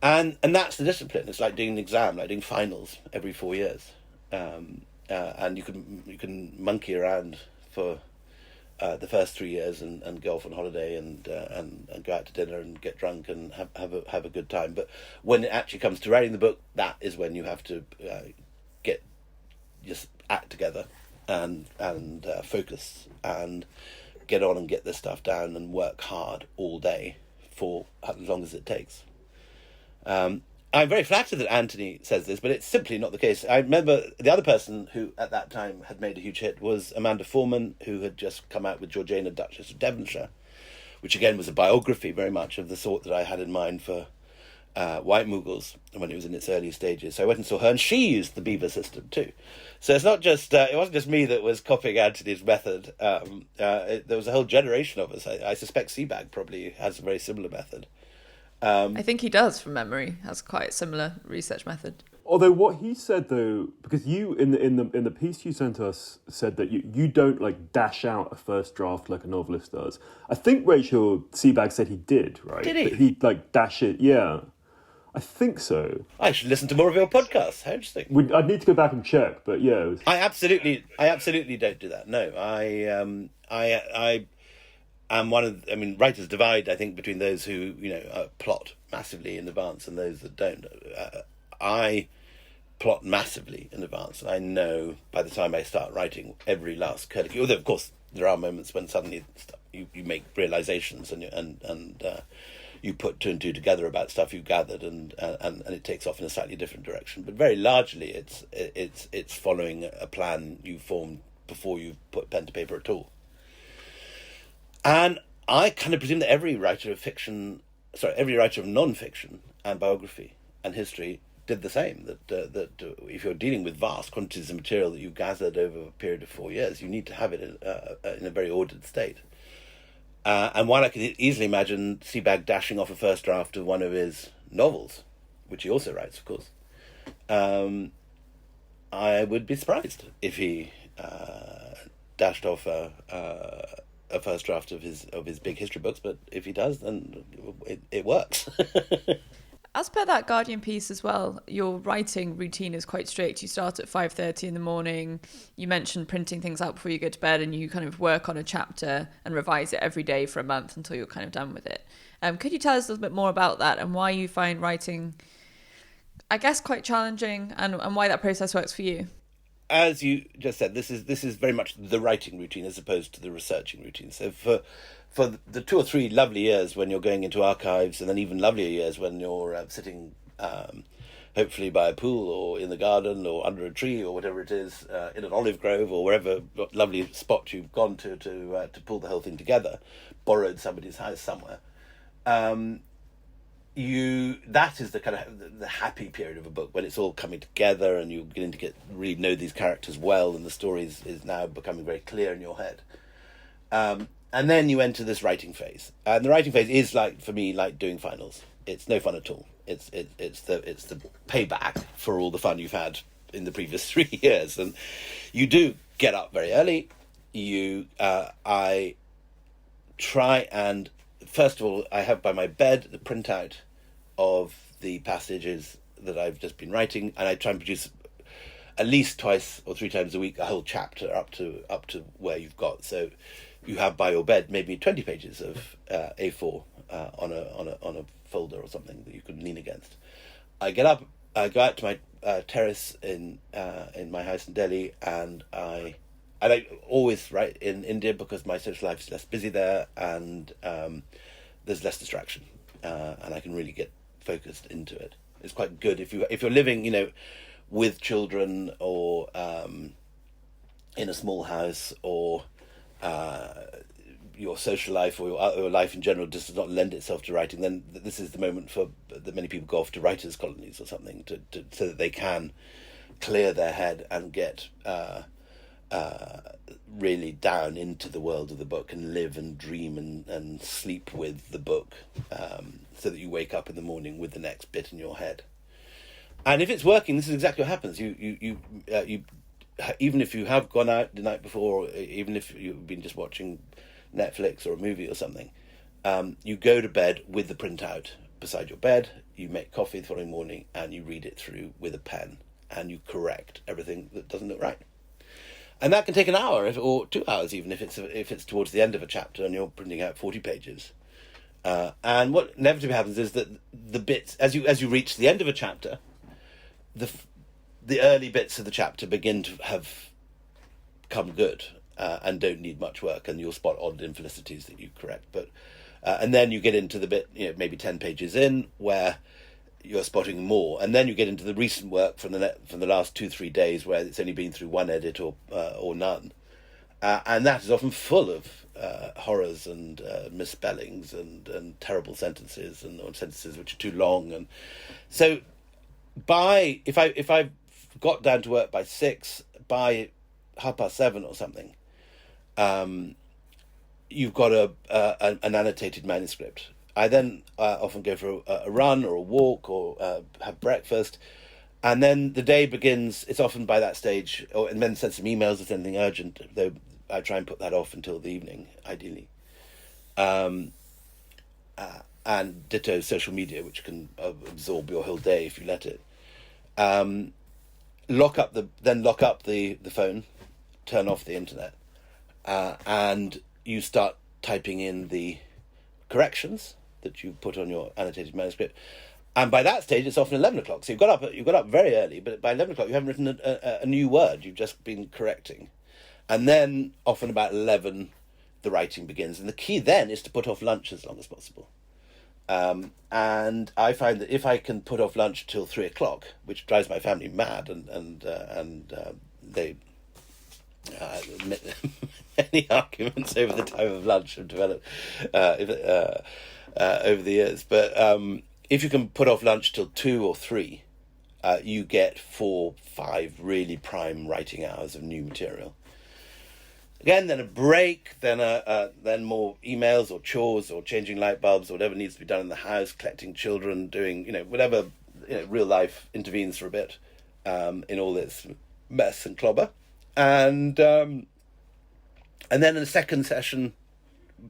And that's the discipline. It's like doing an exam, like doing finals every 4 years. And you can monkey around for the first 3 years and go off on holiday and go out to dinner and get drunk and have a good time. But when it actually comes to writing the book, that is when you have to get just act together and focus and get on and get this stuff down and work hard all day for as long as it takes. I'm very flattered that Anthony says this, but it's simply not the case. I remember the other person who at that time had made a huge hit was Amanda Foreman, who had just come out with Georgiana, Duchess of Devonshire, which again was a biography very much of the sort that I had in mind for White Mughals when it was in its early stages. So I went and saw her, and she used the beaver system too. So it's not just it wasn't just me that was copying Anthony's method. There was a whole generation of us. I suspect Seabag probably has a very similar method. I think he does, from memory, has quite a similar research method. Although what he said though, because you in the piece you sent us said that you don't like dash out a first draft like a novelist does. I think Rachel Seabag said he did, right? Did he? But he'd like dash it, yeah. I think so. I should listen to more of your podcasts. How interesting. I'd need to go back and check, but yeah. I absolutely don't do that. No, I am one of. I mean, writers divide, I think, between those who plot massively in advance and those that don't. I plot massively in advance, and I know by the time I start writing every last curlicue. Although, of course, there are moments when suddenly you make realizations and you put two and two together about stuff you've gathered, and it takes off in a slightly different direction. But very largely, it's following a plan you formed before you put pen to paper at all. And I kind of presume that every writer of non-fiction and biography and history did the same. That if you're dealing with vast quantities of material that you gathered over a period of 4 years, you need to have it in a very ordered state. And while I can easily imagine Seabag dashing off a first draft of one of his novels, which he also writes, of course, I would be surprised if he dashed off a first draft of his big history books. But if he does, then it works. As per that Guardian piece as well, your writing routine is quite strict. You start at 5:30 in the morning. You mentioned printing things out before you go to bed, and you kind of work on a chapter and revise it every day for a month until you're kind of done with it. Could you tell us a little bit more about that and why you find writing, I guess, quite challenging, and why that process works for you? as you just said, this is very much the writing routine as opposed to the researching routine. So for the 2 or 3 lovely years when you're going into archives, and then even lovelier years when you're sitting hopefully by a pool or in the garden or under a tree or whatever it is, in an olive grove or wherever lovely spot you've gone to pull the whole thing together, borrowed somebody's house somewhere. That is the kind of the happy period of a book, when it's all coming together and you're getting to really know these characters well, and the story is now becoming very clear in your head. And then you enter this writing phase, and the writing phase is, like, for me, like doing finals. It's no fun at all. It's the payback for all the fun you've had in the previous 3 years, and you do get up very early. I try and, first of all, I have by my bed the printout of the passages that I've just been writing, and I try and produce at least 2 or 3 times a week a whole chapter up to where you've got. So you have by your bed maybe 20 pages of A4 on a folder or something that you could lean against. I get up, I go out to my terrace in my house in Delhi, and I always write in India because my social life is less busy there, and there's less distraction, and I can really get focused into it. It's quite good if you're living, with children, or in a small house, or your social life or your life in general does not lend itself to writing. Then this is the moment that many people go off to writers' colonies or something so that they can clear their head and get really down into the world of the book and live and dream and sleep with the book, so that you wake up in the morning with the next bit in your head. And if it's working, this is exactly what happens. You even if you have gone out the night before, or even if you've been just watching Netflix or a movie or something, you go to bed with the printout beside your bed, you make coffee the following morning, and you read it through with a pen, and you correct everything that doesn't look right. And that can take an hour or 2 hours, even if it's towards the end of a chapter and you're printing out 40 pages. And what inevitably happens is that the bits, as you reach the end of a chapter, the early bits of the chapter begin to have come good, and don't need much work, and you'll spot odd infelicities that you correct. But and then you get into the bit, maybe 10 pages in, where you're spotting more, and then you get into the recent work from the last 2-3 days, where it's only been through one edit or none, and that is often full of horrors and misspellings and terrible sentences, or sentences which are too long. And so if I've got down to work by 6, by 7:30 or something, you've got an annotated manuscript. I then often go for a run or a walk, or have breakfast, and then the day begins. It's often by that stage, and then send some emails if anything urgent, though I try and put that off until the evening, ideally. And ditto social media, which can absorb your whole day if you let it. Lock up the phone, turn off the internet, and you start typing in the corrections that you put on your annotated manuscript. And by that stage, it's often 11 o'clock. So you've got up very early, but by 11 o'clock, you haven't written a new word. You've just been correcting. And then often about 11, the writing begins. And the key then is to put off lunch as long as possible. And I find that if I can put off lunch till 3 o'clock, which drives my family mad, and they many arguments over the time of lunch have developed over the years. But if you can put off lunch till 2 or 3, you get 4-5 really prime writing hours of new material. Again, then a break, then more emails or chores or changing light bulbs or whatever needs to be done in the house, collecting children, doing whatever real life intervenes for a bit in all this mess and clobber, and then in a second session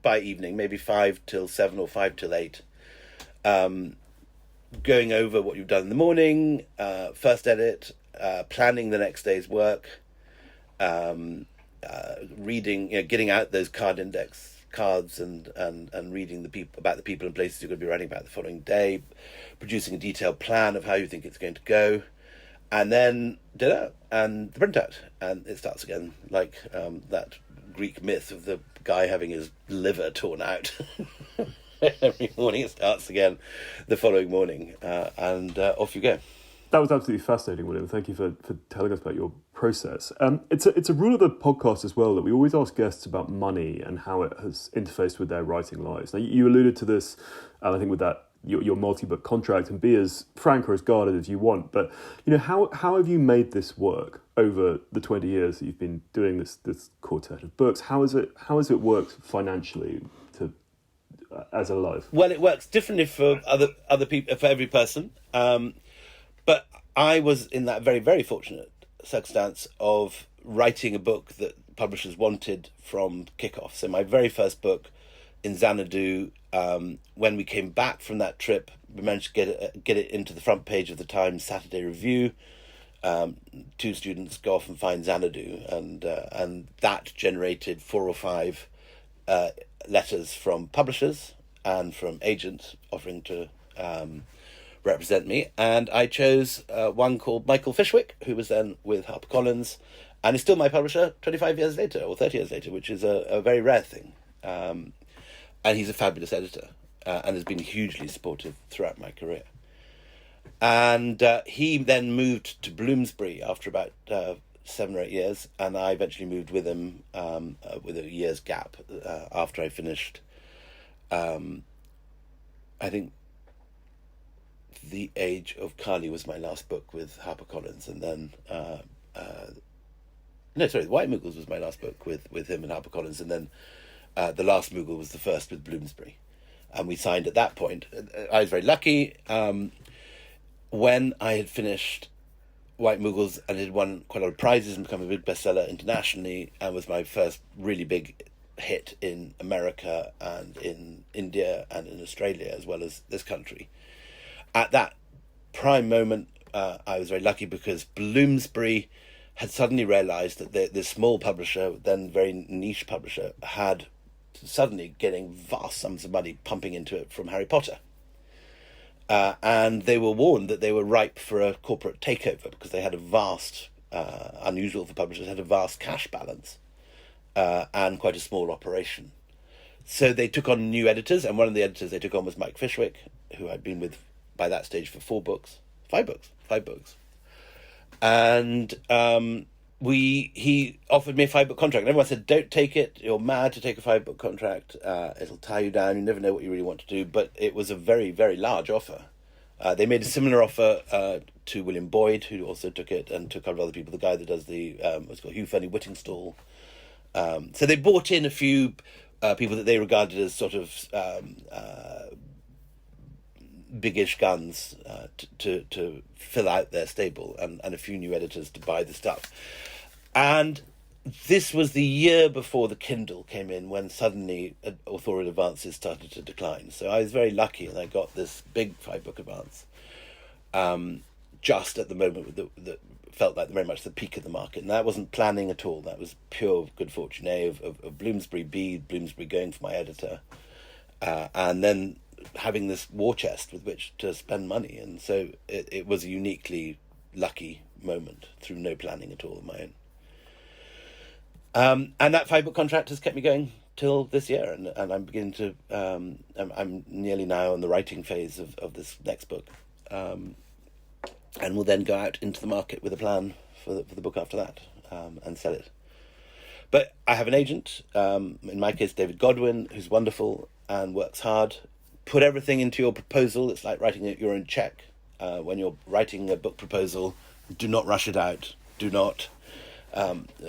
by evening, maybe 5 till 7 or 5 till 8, going over what you've done in the morning, first edit, planning the next day's work. Reading, getting out those card index cards and reading about the people and places you're going to be writing about the following day, producing a detailed plan of how you think it's going to go, And then dinner and the printout, and it starts again, like that Greek myth of the guy having his liver torn out. Every morning it starts again the following morning, and off you go. That was absolutely fascinating, William. Thank you for telling us about your process. It's a rule of the podcast as well that we always ask guests about money and how it has interfaced with their writing lives. Now, you alluded to this, I think, with that your multi-book contract, and be as frank or as guarded as you want. But how have you made this work over the 20 years that you've been doing this quartet of books? How has it worked financially as a life? Well, it works differently for other people, for every person. But I was in that very, very fortunate circumstance of writing a book that publishers wanted from kickoff. So my very first book, in Xanadu, when we came back from that trip, we managed to get it into the front page of the Times Saturday Review. 2 students go off and find Xanadu, and that generated 4 or 5 letters from publishers and from agents offering to represent me, and I chose one called Michael Fishwick, who was then with HarperCollins, and is still my publisher 25 years later, or 30 years later, which is a very rare thing. And he's a fabulous editor, and has been hugely supportive throughout my career. And he then moved to Bloomsbury after about 7 or 8 years, and I eventually moved with him with a year's gap after I finished, I think, The Age of Kali was my last book with HarperCollins, and then The White Muggles was my last book with him and HarperCollins, and then The Last Mughal was the first with Bloomsbury, and we signed at that point. I was very lucky. When I had finished White Muggles and had won quite a lot of prizes and become a big bestseller internationally, and was my first really big hit in America and in India and in Australia as well as this country. At that prime moment, I was very lucky because Bloomsbury had suddenly realised that this small publisher, then very niche publisher, had suddenly getting vast sums of money pumping into it from Harry Potter. And they were warned that they were ripe for a corporate takeover because they had a vast, unusual for publishers, had a vast cash balance and quite a small operation. So they took on new editors, and one of the editors they took on was Mike Fishwick, who I'd been with by that stage for 5 books. And he offered me a 5-book contract. And everyone said, don't take it. You're mad to take a 5-book contract. It'll tie you down. You never know what you really want to do. But it was a very, very large offer. They made a similar offer to William Boyd, who also took it, and took a couple of other people. The guy that does the, what's called Hugh Ferny Whittingstall. So they brought in a few people that they regarded as sort of biggish guns to fill out their stable, and a few new editors to buy the stuff. And this was the year before the Kindle came in, when suddenly authorial advances started to decline. So I was very lucky, and I got this big 5-book advance just at the moment that felt like very much the peak of the market. And that wasn't planning at all. That was pure good fortune, A, of Bloomsbury, B, Bloomsbury going for my editor, and then having this war chest with which to spend money. And so it was a uniquely lucky moment through no planning at all of my own. And that 5-book contract has kept me going till this year, and I'm beginning to I'm nearly now in the writing phase of this next book, and will then go out into the market with a plan for the book after that, and sell it. But I have an agent, in my case David Godwin, who's wonderful and works hard. Put everything into your proposal. It's like writing your own check. When you're writing a book proposal, do not rush it out. Do not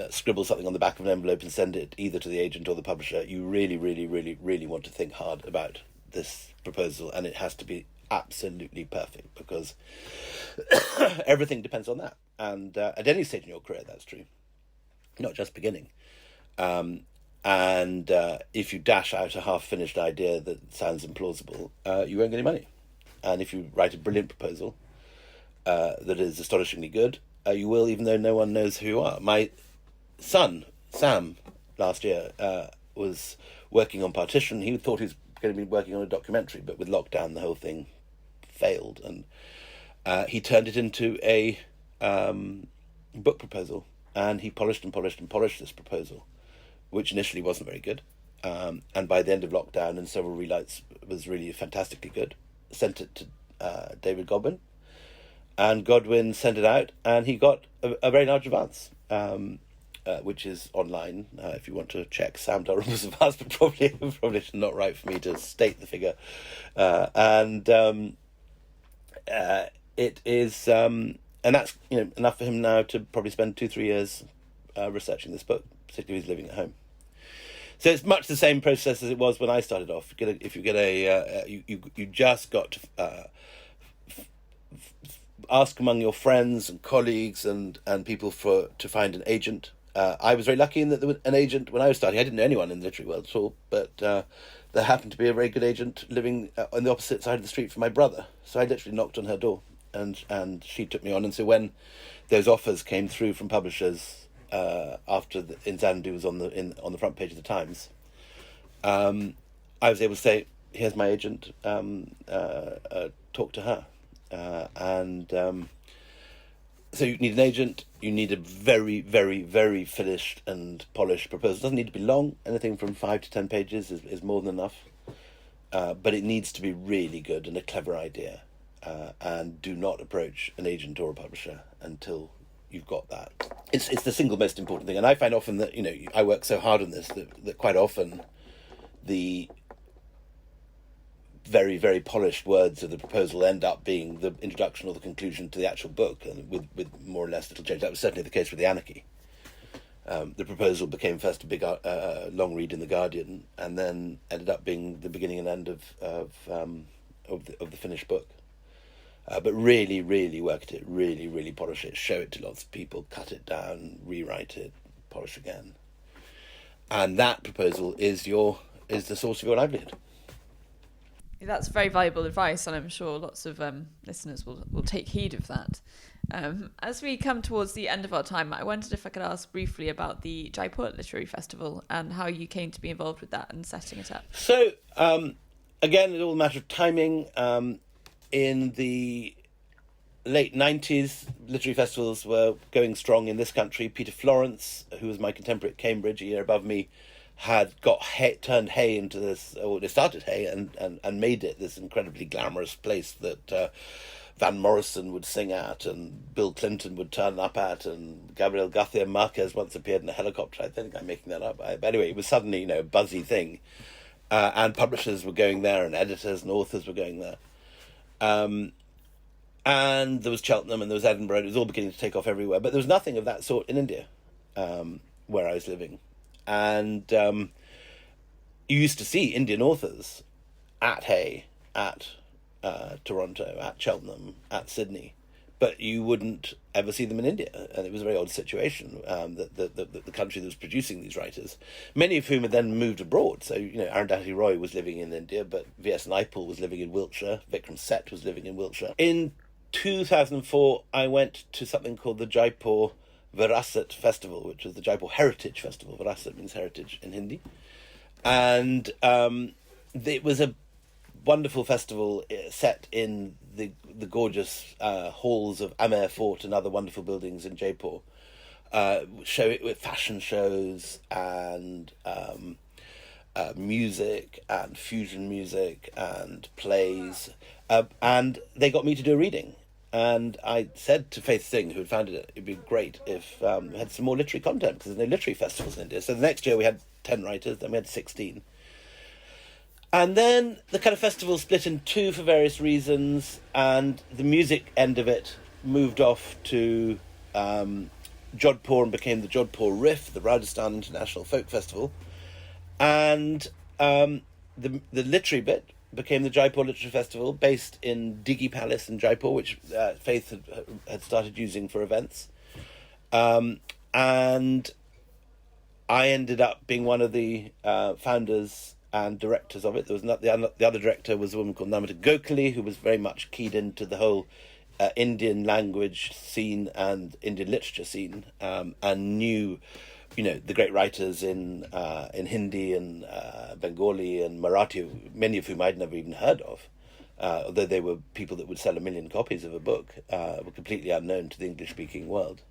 scribble something on the back of an envelope and send it either to the agent or the publisher. You really, really, really, really want to think hard about this proposal, and it has to be absolutely perfect, because everything depends on that. And at any stage in your career, that's true, not just beginning. And if you dash out a half-finished idea that sounds implausible, you won't get any money. And if you write a brilliant proposal that is astonishingly good, you will, even though no one knows who you are. My son, Sam, last year, was working on Partition. He thought he was going to be working on a documentary, but with lockdown, the whole thing failed. And he turned it into a book proposal, and he polished and polished and polished this proposal, which initially wasn't very good. And by the end of lockdown and several relights, was really fantastically good. Sent it to David Godwin, and Godwin sent it out, and he got a very large advance, which is online if you want to check Sam Dalrymple's advance, but probably not right for me to state the figure. It is, and that's enough for him now to probably spend 2-3 years researching this book, particularly if he's living at home. So it's much the same process as it was when I started off. You just got to ask among your friends and colleagues and people to find an agent. I was very lucky in that there was an agent when I was starting. I didn't know anyone in the literary world at all, but there happened to be a very good agent living on the opposite side of the street from my brother. So I literally knocked on her door, and she took me on. And so when those offers came through from publishers, after Insanity was on the front page of the Times, I was able to say, "Here's my agent. Talk to her." So you need an agent. You need a very, very, very finished and polished proposal. It doesn't need to be long. Anything from 5 to 10 pages is more than enough. But it needs to be really good and a clever idea. And do not approach an agent or a publisher until you've got that. It's the single most important thing. And I find often that, I work so hard on this that quite often the very, very polished words of the proposal end up being the introduction or the conclusion to the actual book, and with more or less little change. That was certainly the case with the Anarchy. The proposal became first a big long read in The Guardian, and then ended up being the beginning and end of the finished book. But really, really work it, really, really polish it, show it to lots of people, cut it down, rewrite it, polish again. And that proposal is the source of your livelihood. That's very valuable advice, and I'm sure lots of listeners will take heed of that. As we come towards the end of our time, I wondered if I could ask briefly about the Jaipur Literary Festival and how you came to be involved with that and setting it up. So, again, it's all a matter of timing. In the late 90s, literary festivals were going strong in this country. Peter Florence, who was my contemporary at Cambridge, a year above me, had turned Hay into this, or they started Hay and made it this incredibly glamorous place that Van Morrison would sing at, and Bill Clinton would turn up at, and Gabriel Garcia Marquez once appeared in a helicopter. I think I'm making that up. But anyway, it was suddenly, a buzzy thing. And publishers were going there, and editors and authors were going there. And there was Cheltenham and there was Edinburgh. It was all beginning to take off everywhere, but there was nothing of that sort in India, where I was living. And you used to see Indian authors at Hay, at Toronto, at Cheltenham, at Sydney, but you wouldn't ever see them in India. And it was a very odd situation, that the country that was producing these writers, many of whom had then moved abroad. So, Arundhati Roy was living in India, but V.S. Naipaul was living in Wiltshire, Vikram Seth was living in Wiltshire. In 2004, I went to something called the Jaipur Virasat Festival, which is the Jaipur Heritage Festival. Virasat means heritage in Hindi. And it was a wonderful festival set in the gorgeous halls of Amer Fort and other wonderful buildings in Jaipur. Show it with fashion shows and music and fusion music and plays. And they got me to do a reading. And I said to Faith Singh, who had founded it, it'd be great if we had some more literary content, because there's no literary festivals in India. So the next year we had 10 writers, then we had 16. And then the kind of festival split in two for various reasons, and the music end of it moved off to Jodhpur and became the Jodhpur Riff, the Rajasthan International Folk Festival. And the literary bit became the Jaipur Literary Festival, based in Diggi Palace in Jaipur, which Faith had started using for events. And I ended up being one of the founders and directors of it. There was the other director was a woman called Namita Gokhale, who was very much keyed into the whole Indian language scene and Indian literature scene, and knew, the great writers in Hindi and Bengali and Marathi, many of whom I'd never even heard of. although they were people that would sell 1 million copies of a book, were completely unknown to the English-speaking world,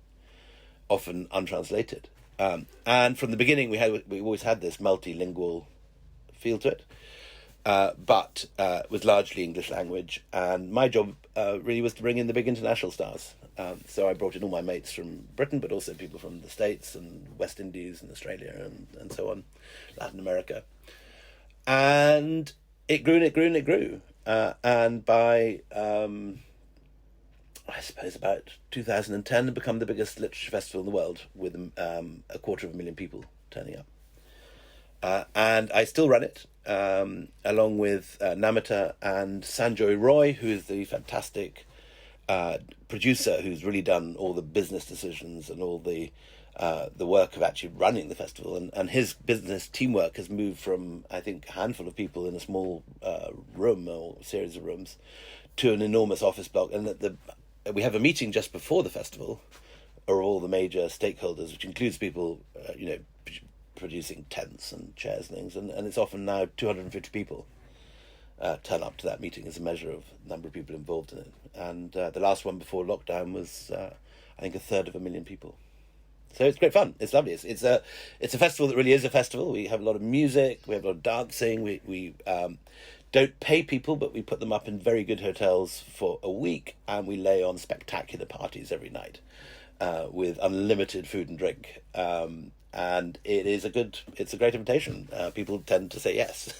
often untranslated. And from the beginning, we always had this multilingual feel to it, but it was largely English language. And my job really was to bring in the big international stars. So I brought in all my mates from Britain, but also people from the States and West Indies and Australia and so on, Latin America. And it grew and it grew and it grew. And by, I suppose, about 2010, it became the biggest literature festival in the world with 250,000 people turning up. And I still run it, along with Namita and Sanjoy Roy, who is the fantastic producer who's really done all the business decisions and all the work of actually running the festival. And his business teamwork has moved from, I think, a handful of people in a small room or series of rooms to an enormous office block. And we have a meeting just before the festival, or all the major stakeholders, which includes people, producing tents and chairs and things. And it's often now 250 people turn up to that meeting as a measure of the number of people involved in it. And the last one before lockdown was, I think, 1/3 people. So it's great fun. It's lovely. It's a festival that really is a festival. We have a lot of music. We have a lot of dancing. We don't pay people, but we put them up in very good hotels for a week, and we lay on spectacular parties every night with unlimited food and drink. And it's a great invitation. People tend to say yes.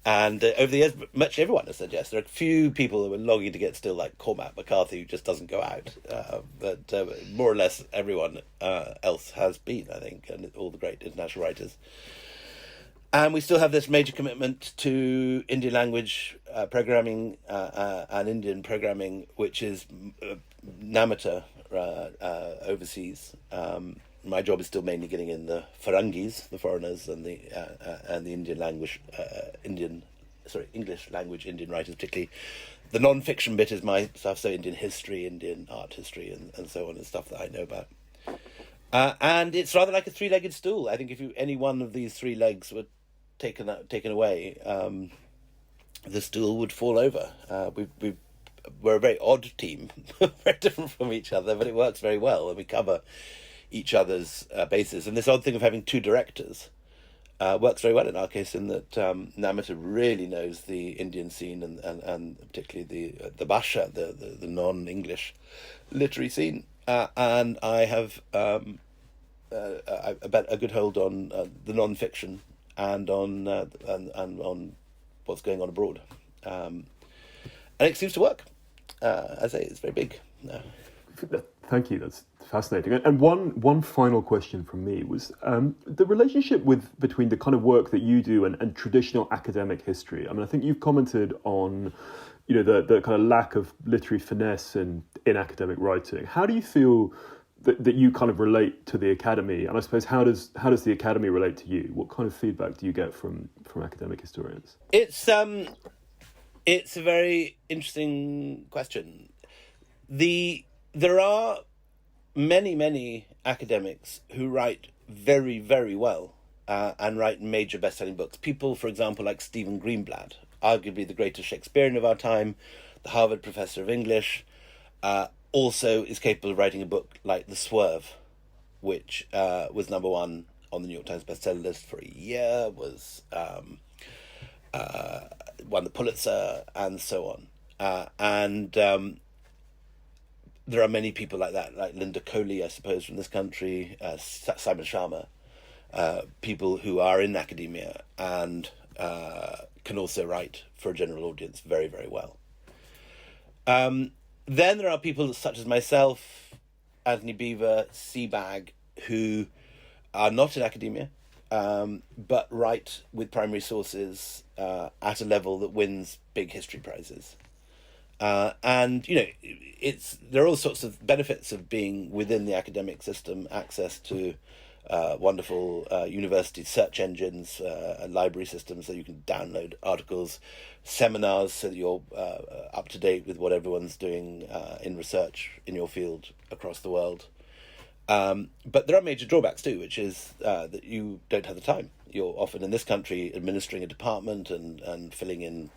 And over the years, much everyone has said yes. There are a few people who are longing to get still, like Cormac McCarthy, who just doesn't go out. But more or less everyone else has been, I think, and all the great international writers. And we still have this major commitment to Indian language programming and Indian programming, which is Namita overseas. My job is still mainly getting in the Farangis, the foreigners, and the Indian language, English language Indian writers, particularly. The non-fiction bit is my stuff, so Indian history, Indian art history, and so on, and stuff that I know about. And it's rather like a three-legged stool. I think if any one of these three legs were taken away, the stool would fall over. We're a very odd team, very different from each other, but it works very well, and we cover each other's bases. And this odd thing of having two directors works very well in our case, in that Namita really knows the Indian scene and particularly the Bhasha, the non-English literary scene, and I have a good hold on the non-fiction and on what's going on abroad, and it seems to work. I say it's very big. Thank you. That's fascinating. And one final question from me was the relationship between the kind of work that you do and traditional academic history. I mean, I think you've commented on, the kind of lack of literary finesse in academic writing. How do you feel that you kind of relate to the academy? And I suppose how does the academy relate to you? What kind of feedback do you get from academic historians? It's a very interesting question. There are many academics who write very, very well and write major best-selling books. People, for example, like Stephen Greenblatt, arguably the greatest Shakespearean of our time, the Harvard professor of English, also is capable of writing a book like The Swerve, which was number one on the New York Times bestseller list for a year, won the Pulitzer, and so on. There are many people like that, like Linda Coley, I suppose, from this country, Simon Sharma, people who are in academia and can also write for a general audience very, very well. Then there are people such as myself, Anthony Beaver, Sebag, who are not in academia, but write with primary sources at a level that wins big history prizes. And there are all sorts of benefits of being within the academic system: access to wonderful university search engines, library systems so you can download articles, seminars so that you're up to date with what everyone's doing in research in your field across the world. But there are major drawbacks too, which is that you don't have the time. You're often in this country administering a department and filling in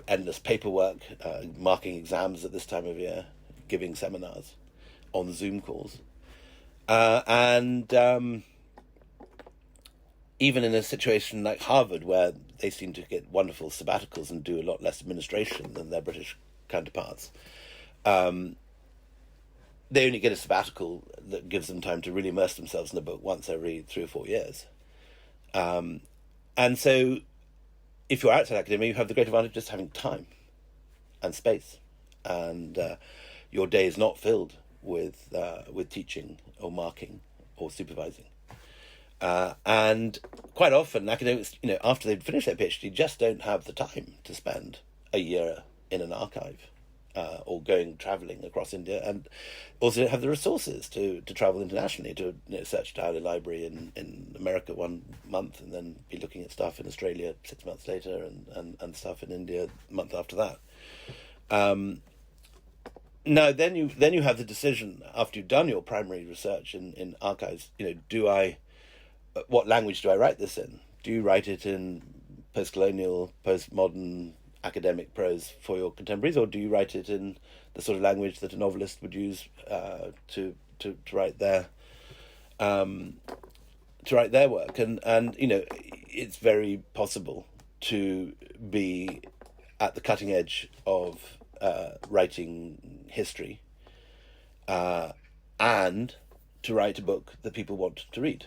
endless paperwork, marking exams at this time of year, giving seminars on Zoom calls. And even in a situation like Harvard, where they seem to get wonderful sabbaticals and do a lot less administration than their British counterparts, they only get a sabbatical that gives them time to really immerse themselves in a book once every 3 or 4 years. And so if you're outside academia, you have the great advantage of just having time and space. And your day is not filled with teaching or marking or supervising. And quite often academics, after they've finished their PhD, just don't have the time to spend a year in an archive. Or travelling across India, and also don't have the resources to travel internationally, to search down a library in America 1 month and then be looking at stuff in Australia 6 months later and stuff in India a month after that. Now then you have the decision after you've done your primary research in archives. What language do I write this in? Do you write it in post-colonial, postmodern academic prose for your contemporaries, or do you write it in the sort of language that a novelist would use to write their work? And it's very possible to be at the cutting edge of writing history and to write a book that people want to read.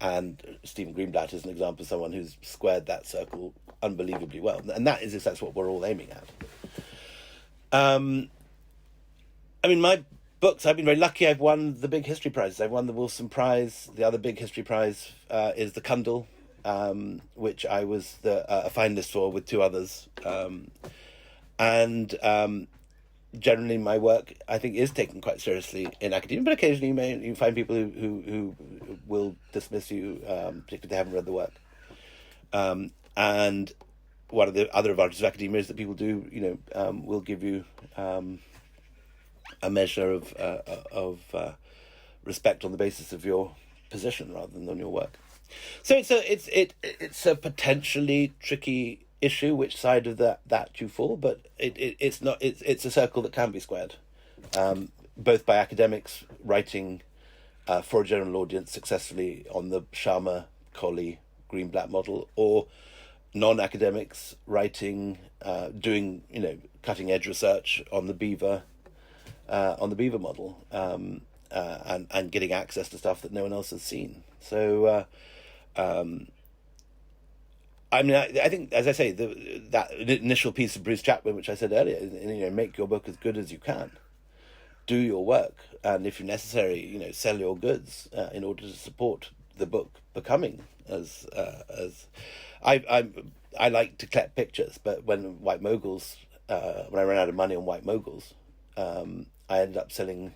And Stephen Greenblatt is an example of someone who's squared that circle unbelievably well, and that's what we're all aiming at. My books, I've been very lucky. I've won the big history prizes. I've won the Wilson Prize. The other big history prize is the Cundall, which I was a finalist for with 2 others. Generally, my work, I think, is taken quite seriously in academia, but occasionally you find people who will dismiss you, particularly if they haven't read the work. And one of the other advantages of academia is that people will give you a measure of respect on the basis of your position rather than on your work. So it's a potentially tricky issue which side of that you fall, but it's not. It's a circle that can be squared, both by academics writing for a general audience successfully on the Sharma, Colley, Greenblatt model, or non-academics writing, doing cutting edge research on the Beaver model, and getting access to stuff that no one else has seen. So. I think, as I say, that initial piece of Bruce Chapman, which I said earlier, make your book as good as you can, do your work, and if necessary, sell your goods in order to support the book becoming as I like to collect pictures, but when I ran out of money on White Moguls, I ended up selling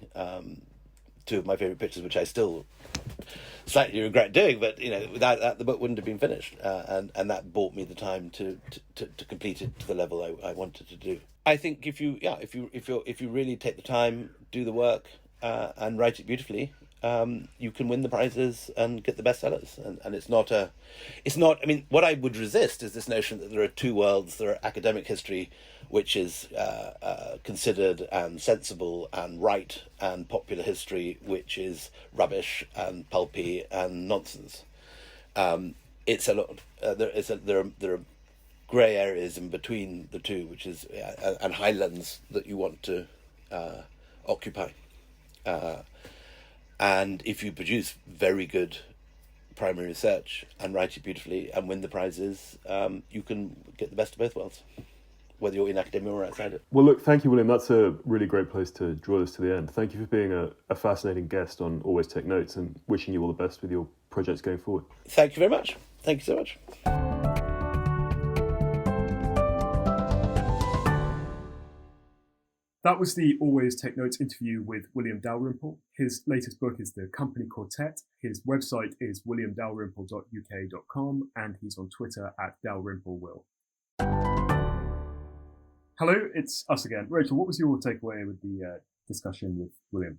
2 of my favourite pictures, which I still slightly regret doing, but without that the book wouldn't have been finished, and that bought me the time to complete it to the level I wanted to do. I think if you really take the time, do the work, and write it beautifully, you can win the prizes and get the bestsellers. And it's not. I mean, what I would resist is this notion that there are 2 worlds. There are academic history, which is considered and sensible and right, and popular history, which is rubbish and pulpy and nonsense. It's a lot. There are grey areas in between the 2, which is and highlands that you want to occupy. And if you produce very good primary research and write it beautifully and win the prizes, you can get the best of both worlds, whether you're in academia or outside it. Well, look, thank you, William. That's a really great place to draw this to the end. Thank you for being a fascinating guest on Always Take Notes, and wishing you all the best with your projects going forward. Thank you very much. Thank you so much. That was the Always Take Notes interview with William Dalrymple. His latest book is The Company Quartet. His website is williamdalrymple.uk.com, and he's on Twitter @DalrympleWill. Hello, it's us again. Rachel, what was your takeaway with the discussion with William?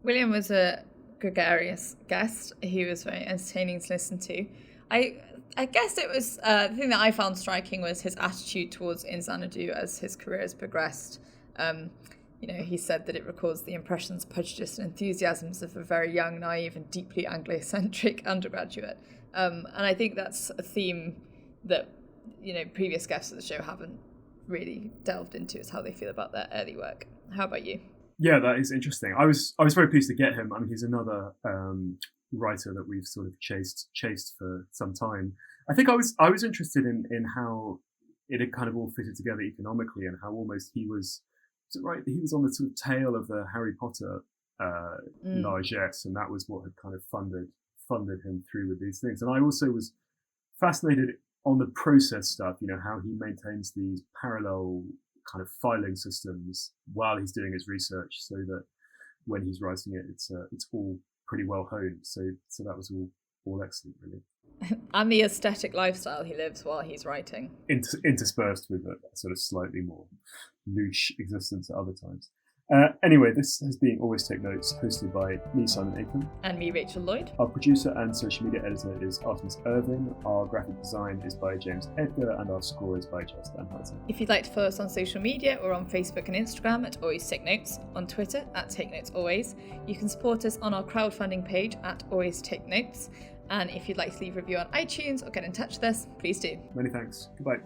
William was a gregarious guest. He was very entertaining to listen to. I I guess it was the thing that I found striking was his attitude towards Xanadu as his career has progressed. He said that it records the impressions, prejudice, and enthusiasms of a very young, naive, and deeply Anglo-centric undergraduate. And I think that's a theme that previous guests of the show haven't really delved into, is how they feel about their early work. How about you? Yeah, that is interesting. I was very pleased to get him. I mean, he's another writer that we've sort of chased for some time. I think I was interested in how it had kind of all fitted together economically, and how almost he was on the sort of tail of the Harry Potter largesse, and that was what had kind of funded him through with these things. And I also was fascinated on the process stuff, how he maintains these parallel kind of filing systems while he's doing his research, so that when he's writing it, it's all pretty well honed. So that was all excellent, really. And the aesthetic lifestyle he lives while he's writing, interspersed with a sort of slightly more louche existence at other times. Anyway, this has been Always Take Notes, hosted by me, Simon Aikman. And me, Rachel Lloyd. Our producer and social media editor is Artemis Irvin. Our graphic design is by James Edgar, and our score is by Jess Danhausen. If you'd like to follow us on social media, we're on Facebook and Instagram at Always Take Notes, on Twitter at Take Notes Always. You can support us on our crowdfunding page at Always Take Notes. And if you'd like to leave a review on iTunes or get in touch with us, please do. Many thanks. Goodbye.